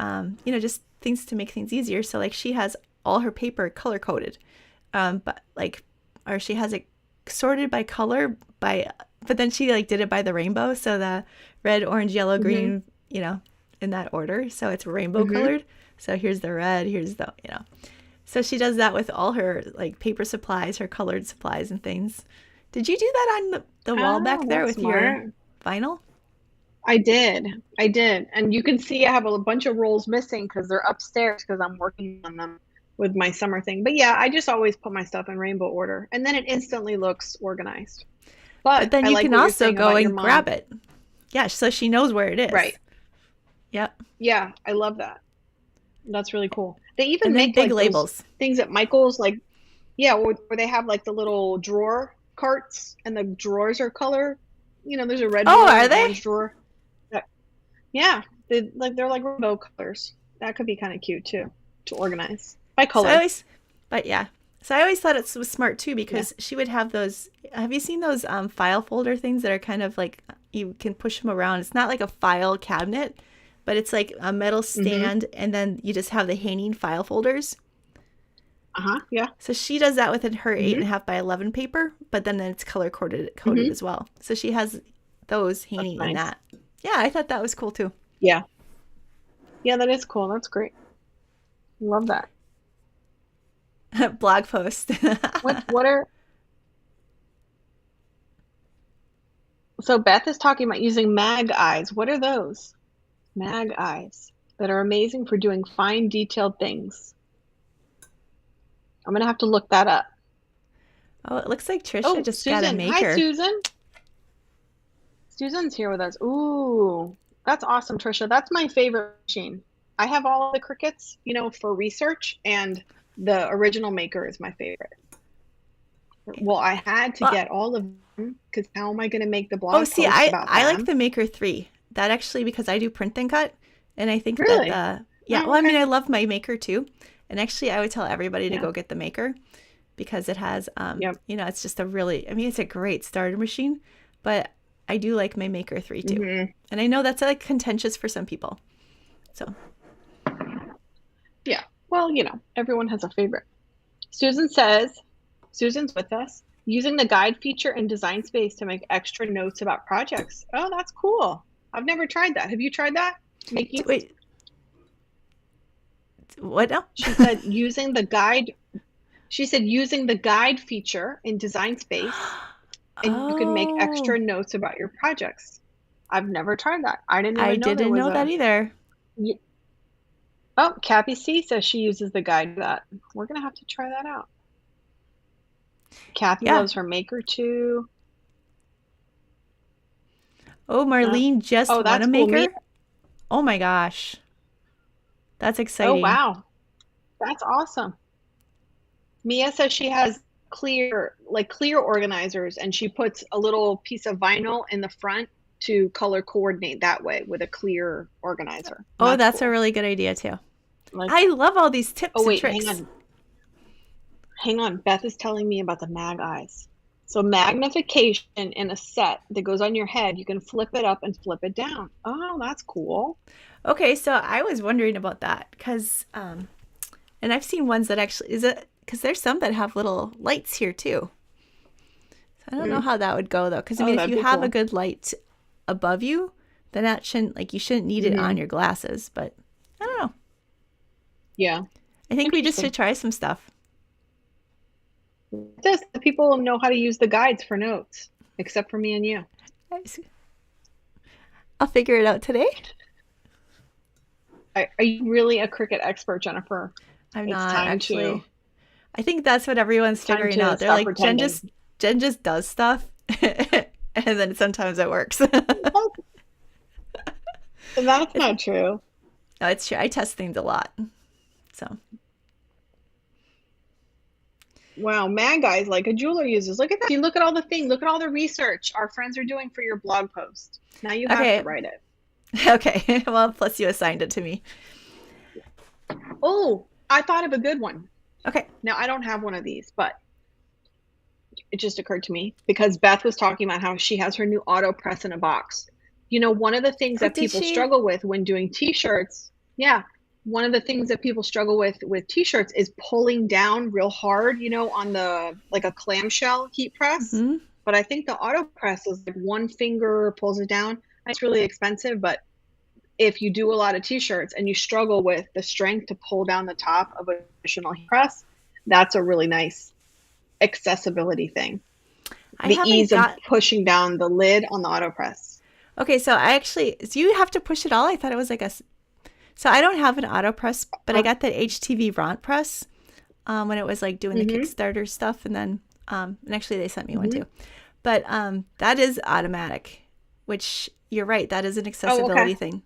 just things to make things easier. So like she has all her paper color coded, or she has it sorted by color but then she like did it by the rainbow. So the red, orange, yellow, green, in that order. So it's rainbow colored. So here's the red, here's the, So she does that with all her like paper supplies, her colored supplies and things. Did you do that on the wall back there with your vinyl? I did. And you can see I have a bunch of rolls missing because they're upstairs because I'm working on them with my summer thing. But yeah, I just always put my stuff in rainbow order, and then it instantly looks organized. But then you can also go and grab it. Yeah, so she knows where it is. Right. Yep. Yeah, I love that. That's really cool. They even And then make big like labels. Things at Michael's, like, yeah, where they have like the little drawer carts, and the drawers are color. There's a red drawer, are and an they? orange drawer. Yeah, they're like rainbow colors. That could be kind of cute too to organize by color. So I always thought it was smart too, because she would have those. Have you seen those file folder things that are kind of like you can push them around? It's not like a file cabinet, but it's like a metal stand, and then you just have the hanging file folders. Yeah. So she does that with her 8.5 by 11 paper, but then it's color coded as well. So she has those hanging in that. Yeah, I thought that was cool too. Yeah. Yeah, that is cool. That's great. Love that. Blog post. What are... So Beth is talking about using mag eyes. What are those? Mag eyes that are amazing for doing fine detailed things. I'm going to have to look that up. Oh, it looks like Trisha just got a maker. Hi, Susan. Susan's here with us. Ooh, that's awesome, Trisha. That's my favorite machine. I have all the Cricuts, for research, and the original maker is my favorite. Well, I had to get all of them because how am I going to make the blog post about them? I like the Maker 3. That actually, because I do print and cut, and I think really? that I mean, I love my Maker too. And actually, I would tell everybody to go get the Maker because it has, it's just it's a great starter machine, but I do like my Maker 3 too. And I know that's like contentious for some people. So. Yeah. Well, everyone has a favorite. Susan's with us, using the guide feature in Design Space to make extra notes about projects. Oh, that's cool. I've never tried that. Have you tried that? Wait. What now? She said using the guide feature in Design Space, and you can make extra notes about your projects. I've never tried that. I didn't know that either. Oh, Kathy C says she uses the guide for that. We're going to have to try that out. Kathy loves her Maker too. Oh, Marlene just won a Maker? Cool. Oh my gosh. That's exciting. Oh, wow. That's awesome. Mia says she has clear organizers, and she puts a little piece of vinyl in the front to color coordinate that way with a clear organizer. That's cool. A really good idea too. Like, I love all these oh tips and wait, tricks. hang on. Beth is telling me about the mag eyes. So magnification in a set that goes on your head, you can flip it up and flip it down. Oh, that's cool. Okay, so I was wondering about that because, and I've seen ones that actually, is it, because there's some that have little lights here too. So I don't know how that would go though. Because I Oh, mean, if that'd you be have cool. a good light above you, then that shouldn't, like, you shouldn't need it on your glasses. But I don't know. Yeah. I think we just Interesting. should try some stuff. Just the people know how to use the guides for notes, except for me and you. I'll figure it out today. Are you really a Cricut expert, Jennifer? I'm It's not time actually. to I think that's what everyone's time figuring to out. They're stop like, pretending. Jen just does stuff, and then sometimes it works. That's not true. No, it's true. I test things a lot. So, Wow, mag guys like a jeweler uses. Look at that. You look at all the things. Look at all the research our friends are doing for your blog post. Now you have to okay. write it. Okay. Well, plus you assigned it to me. Oh, I thought of a good one. Okay. Now I don't have one of these, but it just occurred to me because Beth was talking about how she has her new auto press in a box. You know, one of the things Oh, that did people she? struggle with when doing t-shirts, yeah, one of the things that people struggle with t-shirts is pulling down real hard, you know, on the like a clamshell heat press. Hmm. But I think the auto press is like one finger pulls it down. It's really expensive, but if you do a lot of t-shirts and you struggle with the strength to pull down the top of a traditional heat press, that's a really nice accessibility thing. I The haven't ease of got. pushing down the lid on the AutoPress. Okay, so do you have to push it all? I thought it was like a. So I don't have an auto press, but I got that HTV Ront press when it was like doing the Mm-hmm. Kickstarter stuff, and then and actually they sent me one Mm-hmm. too. But that is automatic, which you're right, that is an Oh, accessibility okay. thing.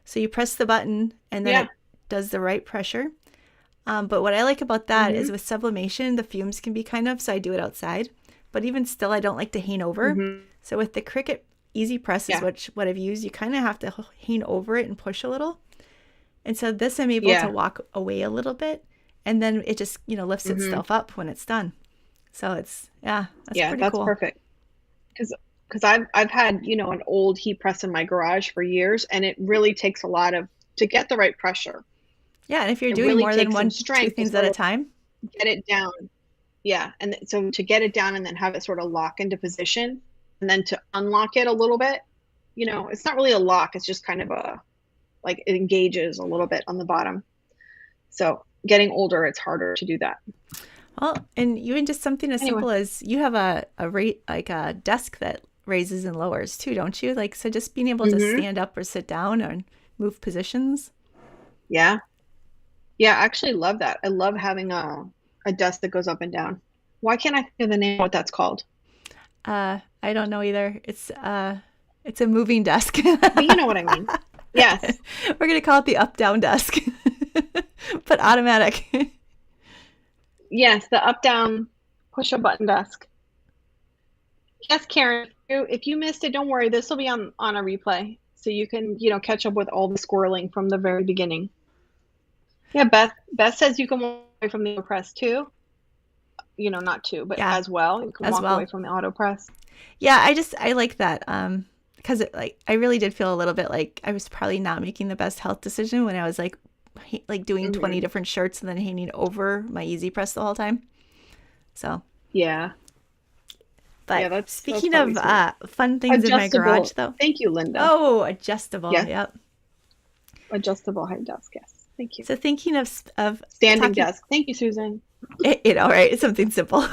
So you press the button and then Yeah. it does the right pressure. But what I like about that Mm-hmm. is with sublimation, the fumes can be kind of, so I do it outside. But even still, I don't like to hang over. Mm-hmm. So with the Cricut Easy Press is Yeah. what I've used, you kind of have to hang over it and push a little. And so this I'm able to Yeah. walk away a little bit, and then it just, lifts Mm-hmm. itself up when it's done. So that's Yeah, pretty that's cool. perfect. Because I've had, you know, an old heat press in my garage for years, and it really takes a lot of to get the right pressure. Yeah, and if you're It doing really more than takes some one, two strength to things at sort a of time. get it down. Yeah, and so to get it down and then have it sort of lock into position, and then to unlock it a little bit, you know, it's not really a lock, it's just kind of a like it engages a little bit on the bottom. So getting older, it's harder to do that. Well, and even just something as Anyway, simple as you have like a desk that raises and lowers too, don't you? Like, so just being able to mm-hmm. stand up or sit down and move positions. Yeah. Yeah, I actually love that. I love having a desk that goes up and down. Why can't I think of the name of what that's called? I don't know either. It's a moving desk. But you know what I mean. Yes. We're gonna call it the up down desk, but automatic. Yes, the up down push a button desk. Yes, Karen, if you missed it, don't worry. This will be on a replay. So you can, you know, catch up with all the squirreling from the very beginning. Yeah, Beth says you can walk away from the press too. You know, not too, but Yeah, as well. You can as walk away well. from the auto press. Yeah, I like that because I really did feel a little bit like I was probably not making the best health decision when I was like doing 20 Mm-hmm. different shirts and then hanging over my Easy Press the whole time. So, Yeah. Yeah, but that's speaking probably of sweet. fun things in my garage Adjustable. though. Thank you, Linda. Oh, adjustable. Yes, Yep. adjustable height desk. Yes, thank you. So thinking of Standing talking, desk. Thank you, Susan. right? It's something simple.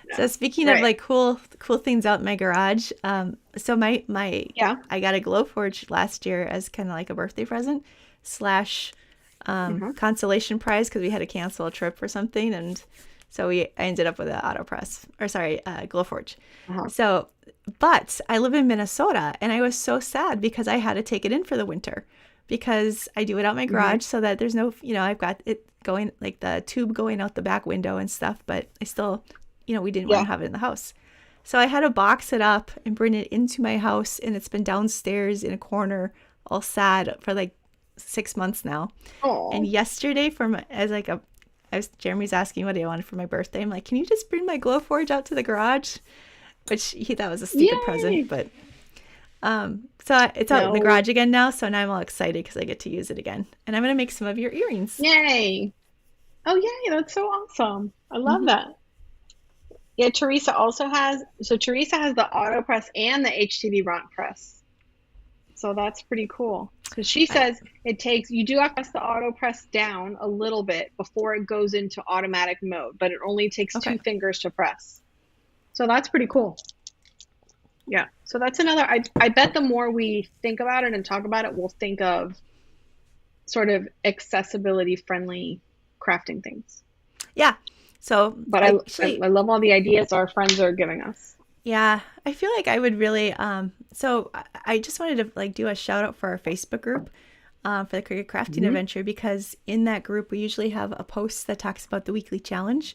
Yeah. So speaking of Right. like cool things out in my garage, so my Yeah. I got a Glowforge last year as kind of like a birthday present slash Mm-hmm. consolation prize because we had to cancel a trip or something, and so I ended up with an AutoPress or sorry, Glowforge. Uh-huh. So, but I live in Minnesota, and I was so sad because I had to take it in for the winter because I do it out my Mm-hmm. garage so that there's no, I've got it going like the tube going out the back window and stuff, but I still, we didn't want Yeah. to have it in the house. So I had to box it up and bring it into my house, and it's been downstairs in a corner, all sad for like 6 months now. And Oh, yesterday, Jeremy's asking what I wanted for my birthday. I'm like, can you just bring my Glowforge out to the garage? Which he thought was a stupid present, yay! but so it's out in the No, garage again now. So now I'm all excited because I get to use it again, and I'm gonna make some of your earrings. yay! Oh, yay! That's so awesome. I love Hmm. that. Yeah, Teresa has the auto press and the HTV Ront press. So that's pretty cool. So she I, says you do have to press the auto press down a little bit before it goes into automatic mode, but it only takes okay. 2 fingers to press. So that's pretty cool. Yeah. So that's another, I bet the more we think about it and talk about it, we'll think of sort of accessibility friendly crafting things. Yeah. So But actually, I love all the ideas our friends are giving us. yeah, I feel like I would really so I just wanted to like do a shout out for our Facebook group for the Cricut Crafting Hmm. Adventure, because in that group we usually have a post that talks about the weekly challenge.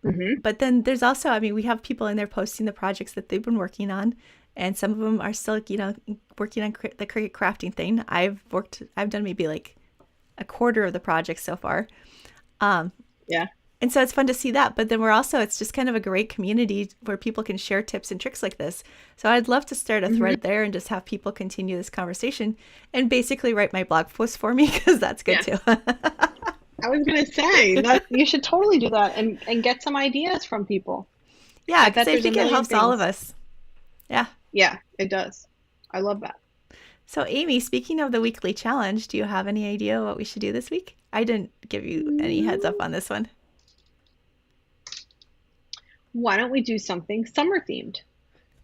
Hmm. But then there's also, I mean, we have people in there posting the projects that they've been working on, and some of them are still, working on the Cricut crafting thing. I've done maybe like a quarter of the project so far. Um, Yeah. and so it's fun to see that. But then it's just kind of a great community where people can share tips and tricks like this. So I'd love to start a Hmm. thread there and just have people continue this conversation and basically write my blog post for me, because that's good Yeah. too. I was gonna say that you should totally do that and get some ideas from people. Yeah, I because bet I there's a think it million helps all of things. us. Yeah. Yeah, it does. I love that. So, Amy, speaking of the weekly challenge, do you have any idea what we should do this week? I didn't give you any heads up Mm, on this one. Why don't we do something summer themed?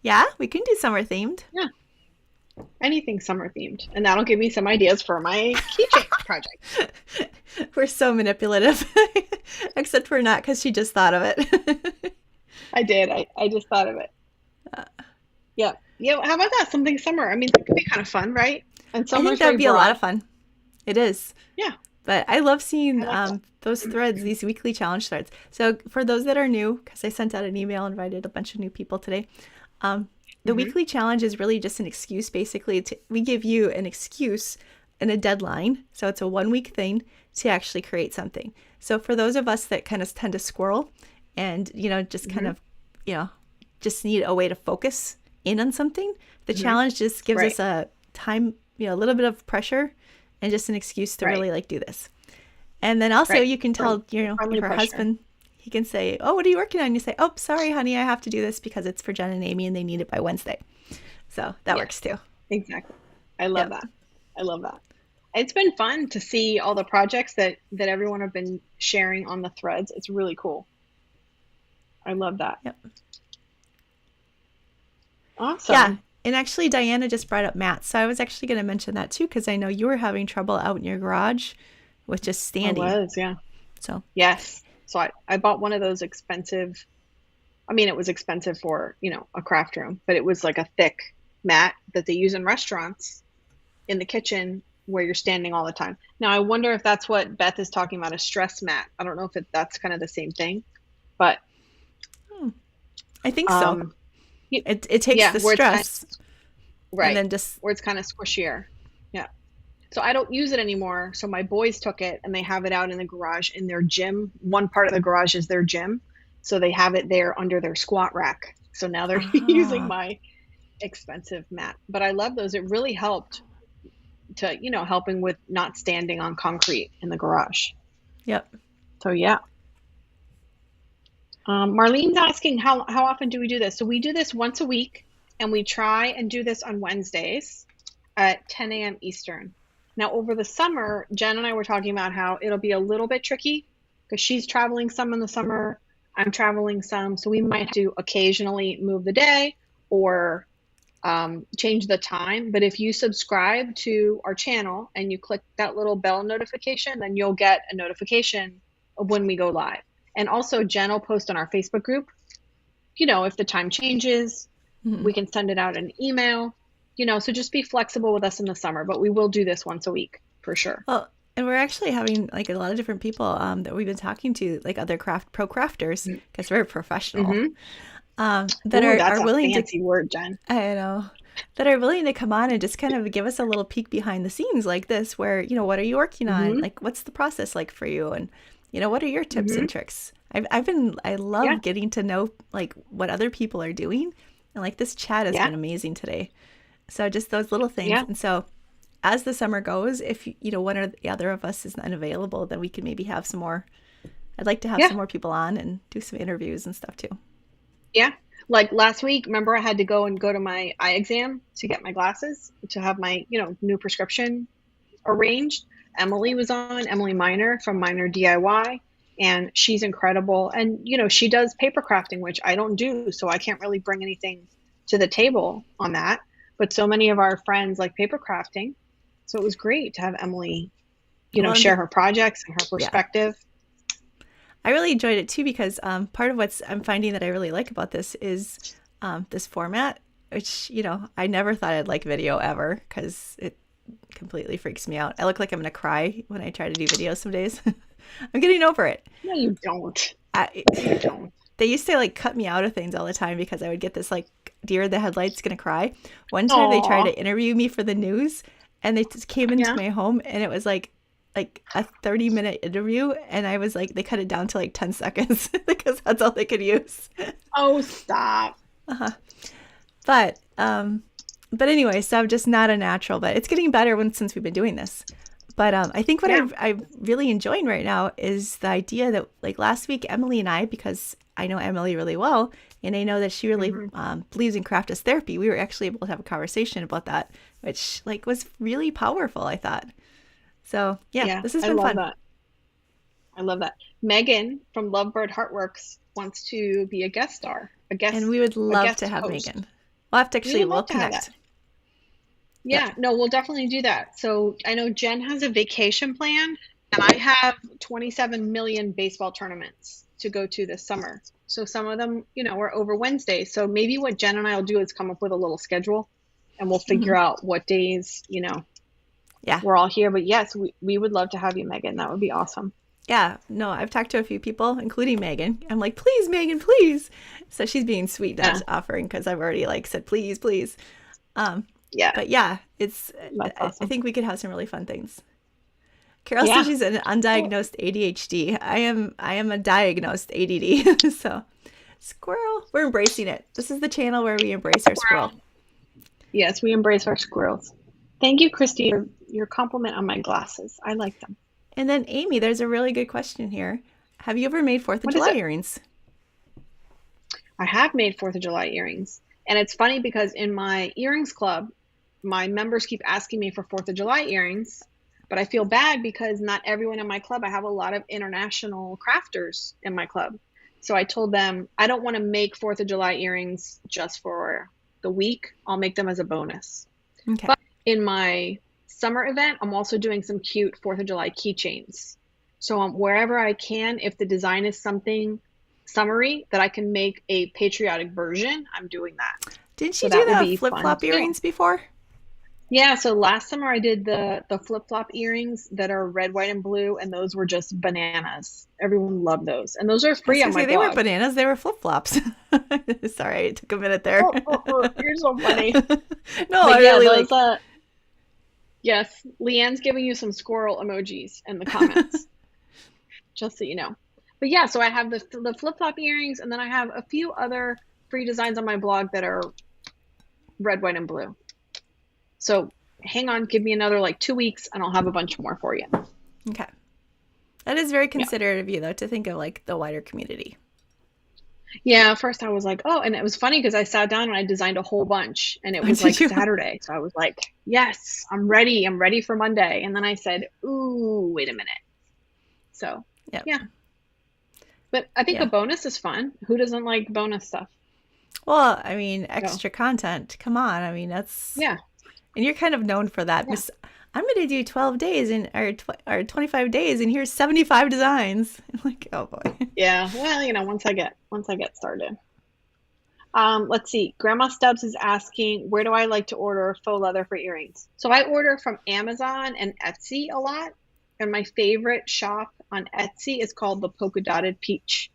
Yeah, we can do summer themed. Yeah, anything summer themed. And that'll give me some ideas for my keychain project. We're so manipulative, except for not, because she just thought of it. I did. I just thought of it. Yeah. Yeah, how about that? Something summer. I mean, that could be kind of fun, right? And I think summer's that would very be a lot broad. of fun. It is. Yeah, But I love I seeing like that. those threads, these weekly challenge threads. So for those that are new, because I sent out an email, invited a bunch of new people today, um, the Hmm. weekly challenge is really just an excuse, basically. We give you an excuse and a deadline. So it's a 1 week thing to actually create something. So for those of us that kind of tend to squirrel and, just kind Hmm. of, you know, just need a way to focus in on something, the Hmm. challenge just gives Right, us a time, a little bit of pressure and just an excuse to right, really like do this. And then also right. you can tell, if Friendly her pressure. husband, he can say, "Oh, what are you working on?" You say, "Oh, sorry, honey, I have to do this because it's for Jen and Amy and they need it by Wednesday." So that Yeah, works too. exactly. I love Yep. that. I love that. It's been fun to see all the projects that everyone have been sharing on the threads. It's really cool. I love that. Yep. Yeah. Awesome. And actually, Diana just brought up mats. So I was actually going to mention that too, because I know you were having trouble out in your garage with just I standing. was, yeah. So, Yes. So I bought one of those expensive, I mean, it was expensive for, a craft room, but it was like a thick mat that they use in restaurants in the kitchen where you're standing all the time. Now, I wonder if that's what Beth is talking about, a stress mat. I don't know if that's kind of the same thing, but hmm, I think so. um, y- It takes yeah, the stress and right, then just, where it's kind of squishier. Yeah. So I don't use it anymore. So my boys took it and they have it out in the garage in their gym. One part of the garage is their gym. So they have it there under their squat rack. So now they're using ah, my expensive mat. But I love those. It really helped to, helping with not standing on concrete in the garage. yep. So yeah. Marlene's asking how often do we do this? So we do this once a week and we try and do this on Wednesdays at 10 a.m. Eastern. Now, over the summer, Jen and I were talking about how it'll be a little bit tricky because she's traveling some in the summer, I'm traveling some. So we might have to occasionally move the day or change the time. But if you subscribe to our channel and you click that little bell notification, then you'll get a notification of when we go live. And also, Jen will post on our Facebook group, if the time changes, Mhm. we can send it out an email, so just be flexible with us in the summer, but we will do this once a week for sure. Well, and we're actually having like a lot of different people that we've been talking to, like other pro crafters, because we're professional, Mm-hmm. that Ooh, that's are a willing to. fancy word, Jen. I know, that are willing to come on and just kind of give us a little peek behind the scenes like this, where, what are you working on? Mm-hmm. Like, what's the process like for you? And, what are your tips Mm-hmm. and tricks? I Yeah. love getting to know like what other people are doing. And like this chat has Yeah. been amazing today. So just those little things. Yeah. And so as the summer goes, if, one or the other of us is unavailable, then we can maybe have some more. I'd like to have Yeah. some more people on and do some interviews and stuff too. Yeah. Like last week, remember I had to go to my eye exam to get my glasses to have my, new prescription arranged. Emily was on, Emily Miner from Miner DIY, and she's incredible. And, she does paper crafting, which I don't do, so I can't really bring anything to the table on that. But so many of our friends like paper crafting. So it was great to have Emily, Well, share her projects and her yeah. perspective. I really enjoyed it too because part of what I'm finding that I really like about this is this format, which, I never thought I'd like video ever because it completely freaks me out. I look like I'm going to cry when I try to do videos some days. I'm getting over it. No, you don't. You don't. They used to like cut me out of things all the time because I would get this like deer in the headlights going to cry. One time they tried to interview me for the news and they just came into my home and it was like a 30-minute interview, and I was like, they cut it down to like 10 seconds because that's all they could use. Oh, stop. But anyway, so I'm just not a natural, but it's getting better since we've been doing this. But I think what I'm really enjoying right now is the idea that like last week, Emily and I, because I know Emily really well, and I know that she really believes in craft as therapy, we were actually able to have a conversation about that, which like was really powerful, I thought. So yeah, this has been fun. I love that. Megan from Lovebird Heartworks wants to be a guest star. And we would love to have host. Megan. We'll have to we'll connect. Yeah, no, we'll definitely do that. So I know Jen has a vacation plan, and I have 27 million baseball tournaments to go to this summer. So some of them, are over Wednesday. So maybe what Jen and I will do is come up with a little schedule, and we'll figure out what days, we're all here. But yes, we would love to have you, Megan. That would be awesome. Yeah, no, I've talked to a few people, including Megan. I'm like, please, Megan, please. So she's being sweet, not offering, because I've already like said, please, please. But yeah, it's. Awesome. I think we could have some really fun things. Carol says she's an undiagnosed ADHD. I am a diagnosed ADD. So, squirrel, we're embracing it. This is the channel where we embrace our squirrel. Yes, we embrace our squirrels. Thank you, Christy, for your compliment on my glasses. I like them. And then Amy, there's a really good question here. Have you ever made 4th of July earrings? I have made 4th of July earrings. And it's funny because in my earrings club, my members keep asking me for 4th of July earrings, but I feel bad because not everyone in my club, I have a lot of international crafters in my club. So I told them, I don't want to make 4th of July earrings just for the week. I'll make them as a bonus. Okay. But in my summer event, I'm also doing some cute 4th of July keychains. So wherever I can, if the design is something summery that I can make a patriotic version, I'm doing that. Didn't you do the flip-flop earrings before? Yeah, so last summer I did the flip-flop earrings that are red, white, and blue, and those were just bananas. Everyone loved those. And those are free on my blog. They weren't bananas, they were flip-flops. Sorry, it took a minute there. You're so funny. No, I really like... Yes, Leanne's giving you some squirrel emojis in the comments, just so you know. But yeah, so I have the flip-flop earrings, and then I have a few other free designs on my blog that are red, white, and blue. So hang on, give me another like 2 weeks, and I'll have a bunch more for you. Okay. That is very considerate of you, though, to think of like the wider community. Yeah, first I was like, oh, and it was funny because I sat down and I designed a whole bunch, and it was like Saturday. So I was like, yes, I'm ready. I'm ready for Monday. And then I said, ooh, wait a minute. So, yeah. But I think a bonus is fun. Who doesn't like bonus stuff? Well, I mean, extra content. Come on. I mean, that's... Yeah. And you're kind of known for that. Yeah. I'm going to do 12 days or 25 days, and here's 75 designs. I'm like, oh boy. Yeah. Well, once I get started. Let's see. Grandma Stubbs is asking, where do I like to order faux leather for earrings? So I order from Amazon and Etsy a lot. And my favorite shop on Etsy is called the Polka Dotted Peach.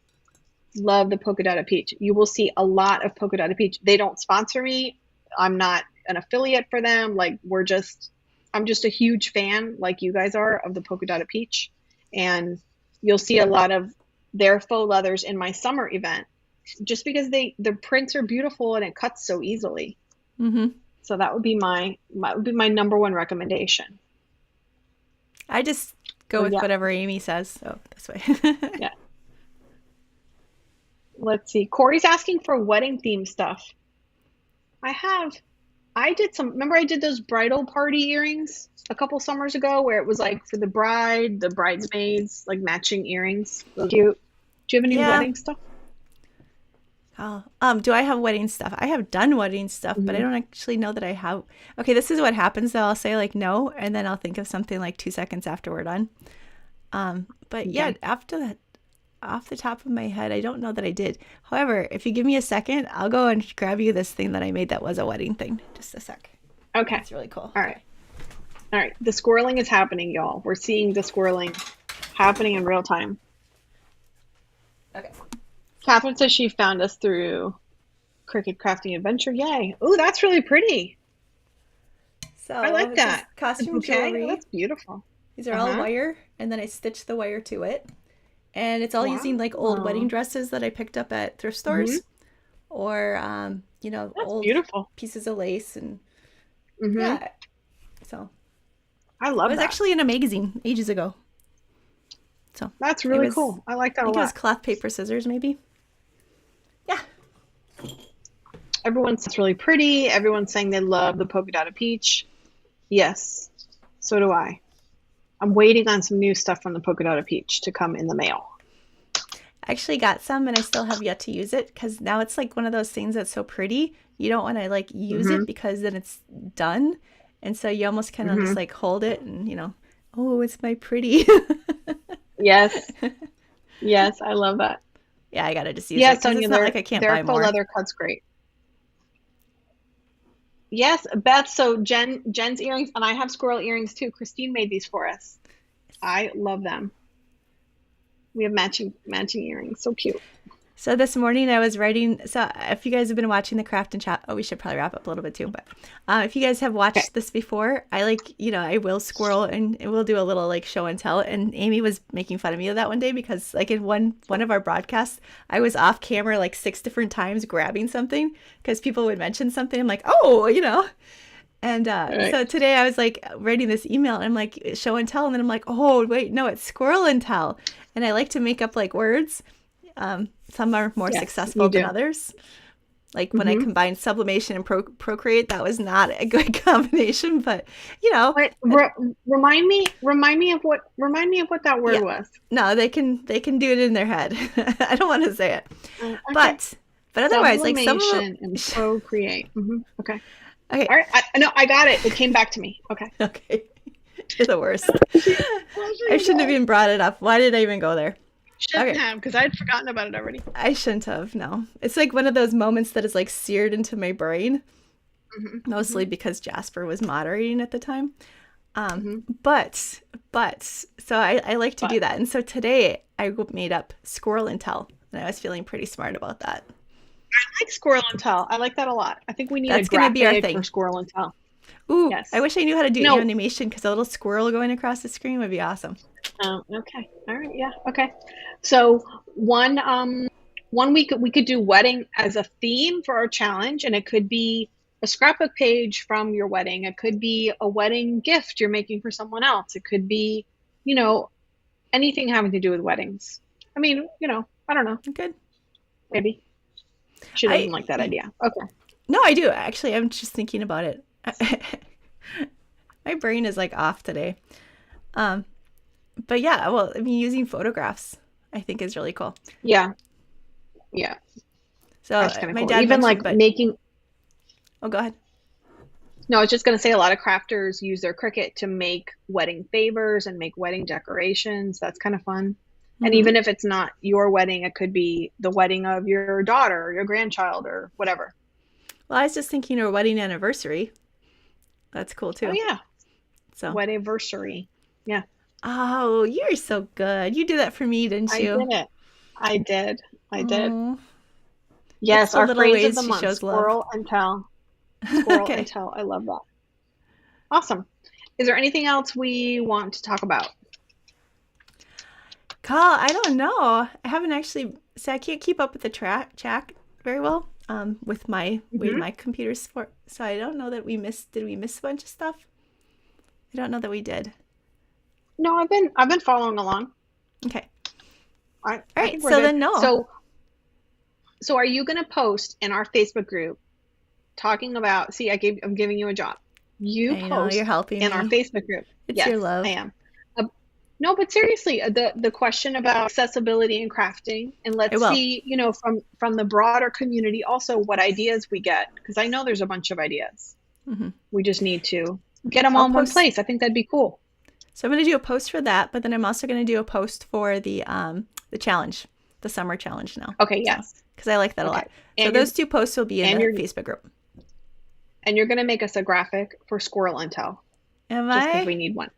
Love the Polka Dotted Peach. You will see a lot of Polka Dotted Peach. They don't sponsor me. I'm not an affiliate for them. Like I'm just a huge fan, like you guys are, of the Polka Dotted Peach. And you'll see a lot of their faux leathers in my summer event, just because the prints are beautiful and it cuts so easily. Mm-hmm. So that would be my number one recommendation. I just go with whatever Amy says. So this way. Yeah. Let's see. Corey's asking for wedding theme stuff. I did those bridal party earrings a couple summers ago where it was like for the bride, the bridesmaids, like matching earrings. Cute. Do you have any wedding stuff? Oh, do I have wedding stuff? I have done wedding stuff, but I don't actually know that I have. Okay, this is what happens though. I'll say like no, and then I'll think of something like 2 seconds after we're done. But yeah, after that, off the top of my head, I don't know that I did. However, if you give me a second, I'll go and grab you this thing that I made that was a wedding thing. Just a sec. Okay. It's really cool. All right. All right. The squirreling is happening, y'all. We're seeing the squirreling happening in real time. Okay. Catherine says she found us through Cricut Crafting Adventure. Yay. Ooh, that's really pretty. So I like that. Costume jewelry. That's beautiful. These are all wire, and then I stitched the wire to it. And it's all using like old wedding dresses that I picked up at thrift stores, or that's old beautiful pieces of lace, and yeah. So I love it. Was that. actually in a magazine ages ago. So that's really cool. I like that a lot. I think it was cloth, paper, scissors, maybe. Yeah. Everyone's really pretty. Everyone's saying they love the polka dotted peach. Yes, so do I. I'm waiting on some new stuff from the polka dotted peach to come in the mail. I actually got some, and I still have yet to use it because now it's like one of those things that's so pretty. You don't want to like use it because then it's done, and so you almost kind of just like hold it and oh, it's my pretty. Yes, yes, I love that. Yeah, I gotta just use it. Sonia, it's not like I can't buy more. Their faux leather cut's great. Yes, Beth. So Jen's earrings, and I have squirrel earrings too. Christine made these for us. I love them. We have matching earrings. So cute. So this morning I was writing. So if you guys have been watching the craft and chat, we should probably wrap up a little bit too. But if you guys have watched this before, I will squirrel and we'll do a little like show and tell. And Amy was making fun of me of that one day because like in one of our broadcasts, I was off camera like 6 different times grabbing something because people would mention something. I'm like, And so today I was like writing this email and I'm like show and tell, and then I'm like, oh wait, no, it's Squirrel Intel, and I like to make up like words. Some are more successful than others. Like when I combined sublimation and procreate, that was not a good combination, but Wait, remind me of what that word was. No, they can do it in their head. I don't want to say it, but otherwise, like sublimation and procreate. Okay. Okay. All right. I got it. It came back to me. Okay. Okay. You're the worst. I shouldn't have even brought it up. Why did I even go there? Shouldn't have, because I'd forgotten about it already. I shouldn't have. No. It's like one of those moments that is like seared into my brain. Mostly because Jasper was moderating at the time. But so I like to do that. And so today I made up Squirrel Intel, and I was feeling pretty smart about that. I like Squirrel Intel. I like that a lot. I think we need That's gonna be our thing for Squirrel Intel. Ooh, yes. I wish I knew how to do animation because a little squirrel going across the screen would be awesome. Okay. All right. Yeah. Okay. So one week we could do wedding as a theme for our challenge, and it could be a scrapbook page from your wedding. It could be a wedding gift you're making for someone else. It could be, anything having to do with weddings. I mean, I don't know. Good. Maybe. She doesn't like that idea. Okay. No, I do. Actually, I'm just thinking about it. My brain is like off today. But yeah, well, I mean, using photographs, I think is really cool. Yeah. Yeah. So my dad even like making. Oh, go ahead. No, I was just going to say a lot of crafters use their Cricut to make wedding favors and make wedding decorations. That's kind of fun. And even if it's not your wedding, it could be the wedding of your daughter or your grandchild or whatever. Well, I was just thinking our wedding anniversary. That's cool too. Oh yeah. So wedding-versary. Yeah. Oh, you're so good. You did that for me, didn't you? I did. Aww. Yes, our phrase of the month, shows Squirrel Intel. Squirrel Okay. Intel. I love that. Awesome. Is there anything else we want to talk about? Call, I don't know. I haven't actually, so I can't keep up with the chat very well with my computers for, so I don't know that did we miss a bunch of stuff? I don't know that we did. No, I've been following along. Okay. All right, so then no. So are you going to post in our Facebook group talking about, see, I'm giving you a job. You I post know, you're helping in me. our Facebook group. It's your love. I am. No, but seriously, the question about accessibility and crafting, and let's see, you know, from the broader community also what ideas we get, because I know there's a bunch of ideas. Mm-hmm. We just need to get them all in one place. I think that'd be cool. So I'm going to do a post for that, but then I'm also going to do a post for the challenge, the summer challenge now. Okay, yes. Because I like that a lot. So those 2 posts will be in the Facebook group. And you're going to make us a graphic for Squirrel Intel. Am just I? because we need one.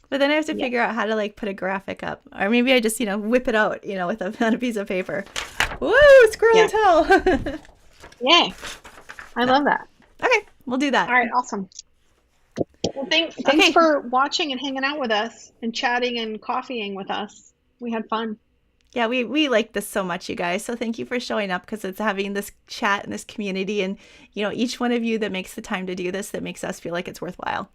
But then I have to figure out how to like put a graphic up. Or maybe I just, you know, whip it out, you know, with on a piece of paper. Woo, Squirrel Intel! Yay. I love that. Okay, we'll do that. All right, awesome. Well, thanks for watching and hanging out with us and chatting and coffeeing with us. We had fun. Yeah, we like this so much, you guys. So thank you for showing up, because it's having this chat and this community, and you know, each one of you that makes the time to do this, that makes us feel like it's worthwhile.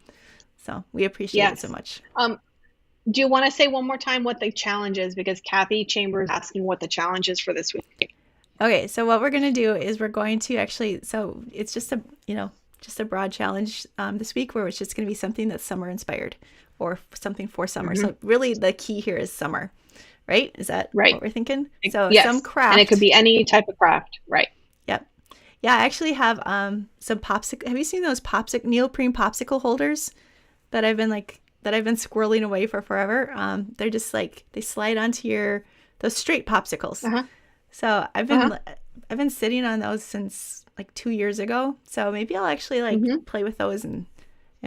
So we appreciate it so much. Do you want to say one more time what the challenge is? Because Kathy Chambers is asking what the challenge is for this week. Okay, so what we're going to do is we're going to actually, so it's just a, you know, just a broad challenge this week, where it's just going to be something that's summer inspired or something for summer. So really the key here is summer, right? Is that what we're thinking? So some craft. And it could be any type of craft, right? Yep. Yeah, I actually have some popsicle. Have you seen those neoprene popsicle holders that I've been squirreling away for forever? They're just like, they slide onto those straight popsicles. So I've been sitting on those since like 2 years ago. So maybe I'll actually play with those and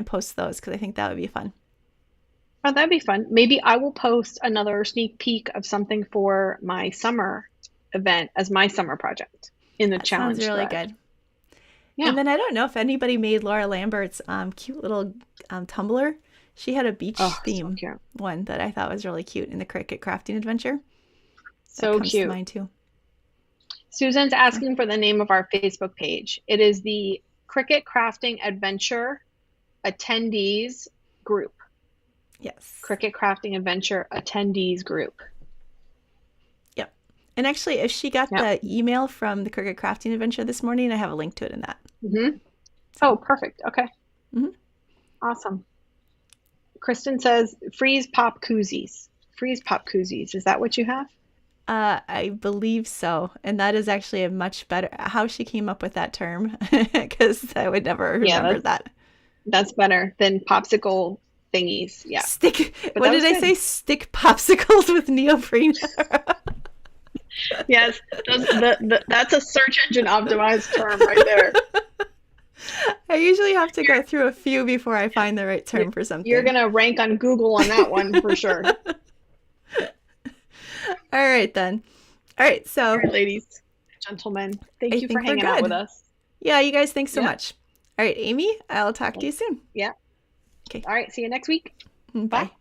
post those, because I think that would be fun. Oh, that'd be fun. Maybe I will post another sneak peek of something for my summer event as my summer project in the challenge. Sounds really good. Yeah. And then I don't know if anybody made Laura Lambert's cute little tumbler. She had a beach theme one that I thought was really cute in the Cricut crafting adventure. So that comes cute. To mind too. Susan's asking for the name of our Facebook page. It is the Cricut Crafting Adventure Attendees Group. Yes. Cricut Crafting Adventure Attendees Group. Yep. And actually, if she got the email from the Cricut Crafting Adventure this morning, I have a link to it in that. Oh, perfect. Okay. Awesome. Kristen says, freeze pop koozies. Freeze pop koozies. Is that what you have? I believe so. And that is actually a much better, how she came up with that term, because I would never remember that. That's better than popsicle thingies. Yeah. What did I say? Stick popsicles with neoprene. Yes. That's a search engine optimized term right there. I usually have to go through a few before I find the right term for something. You're going to rank on Google on that one for sure. All right, then. All right, so. All right, ladies, gentlemen, thank you for hanging out with us. Yeah, you guys, thanks so much. All right, Amy, I'll talk to you soon. Yeah. Okay. All right, see you next week. Bye.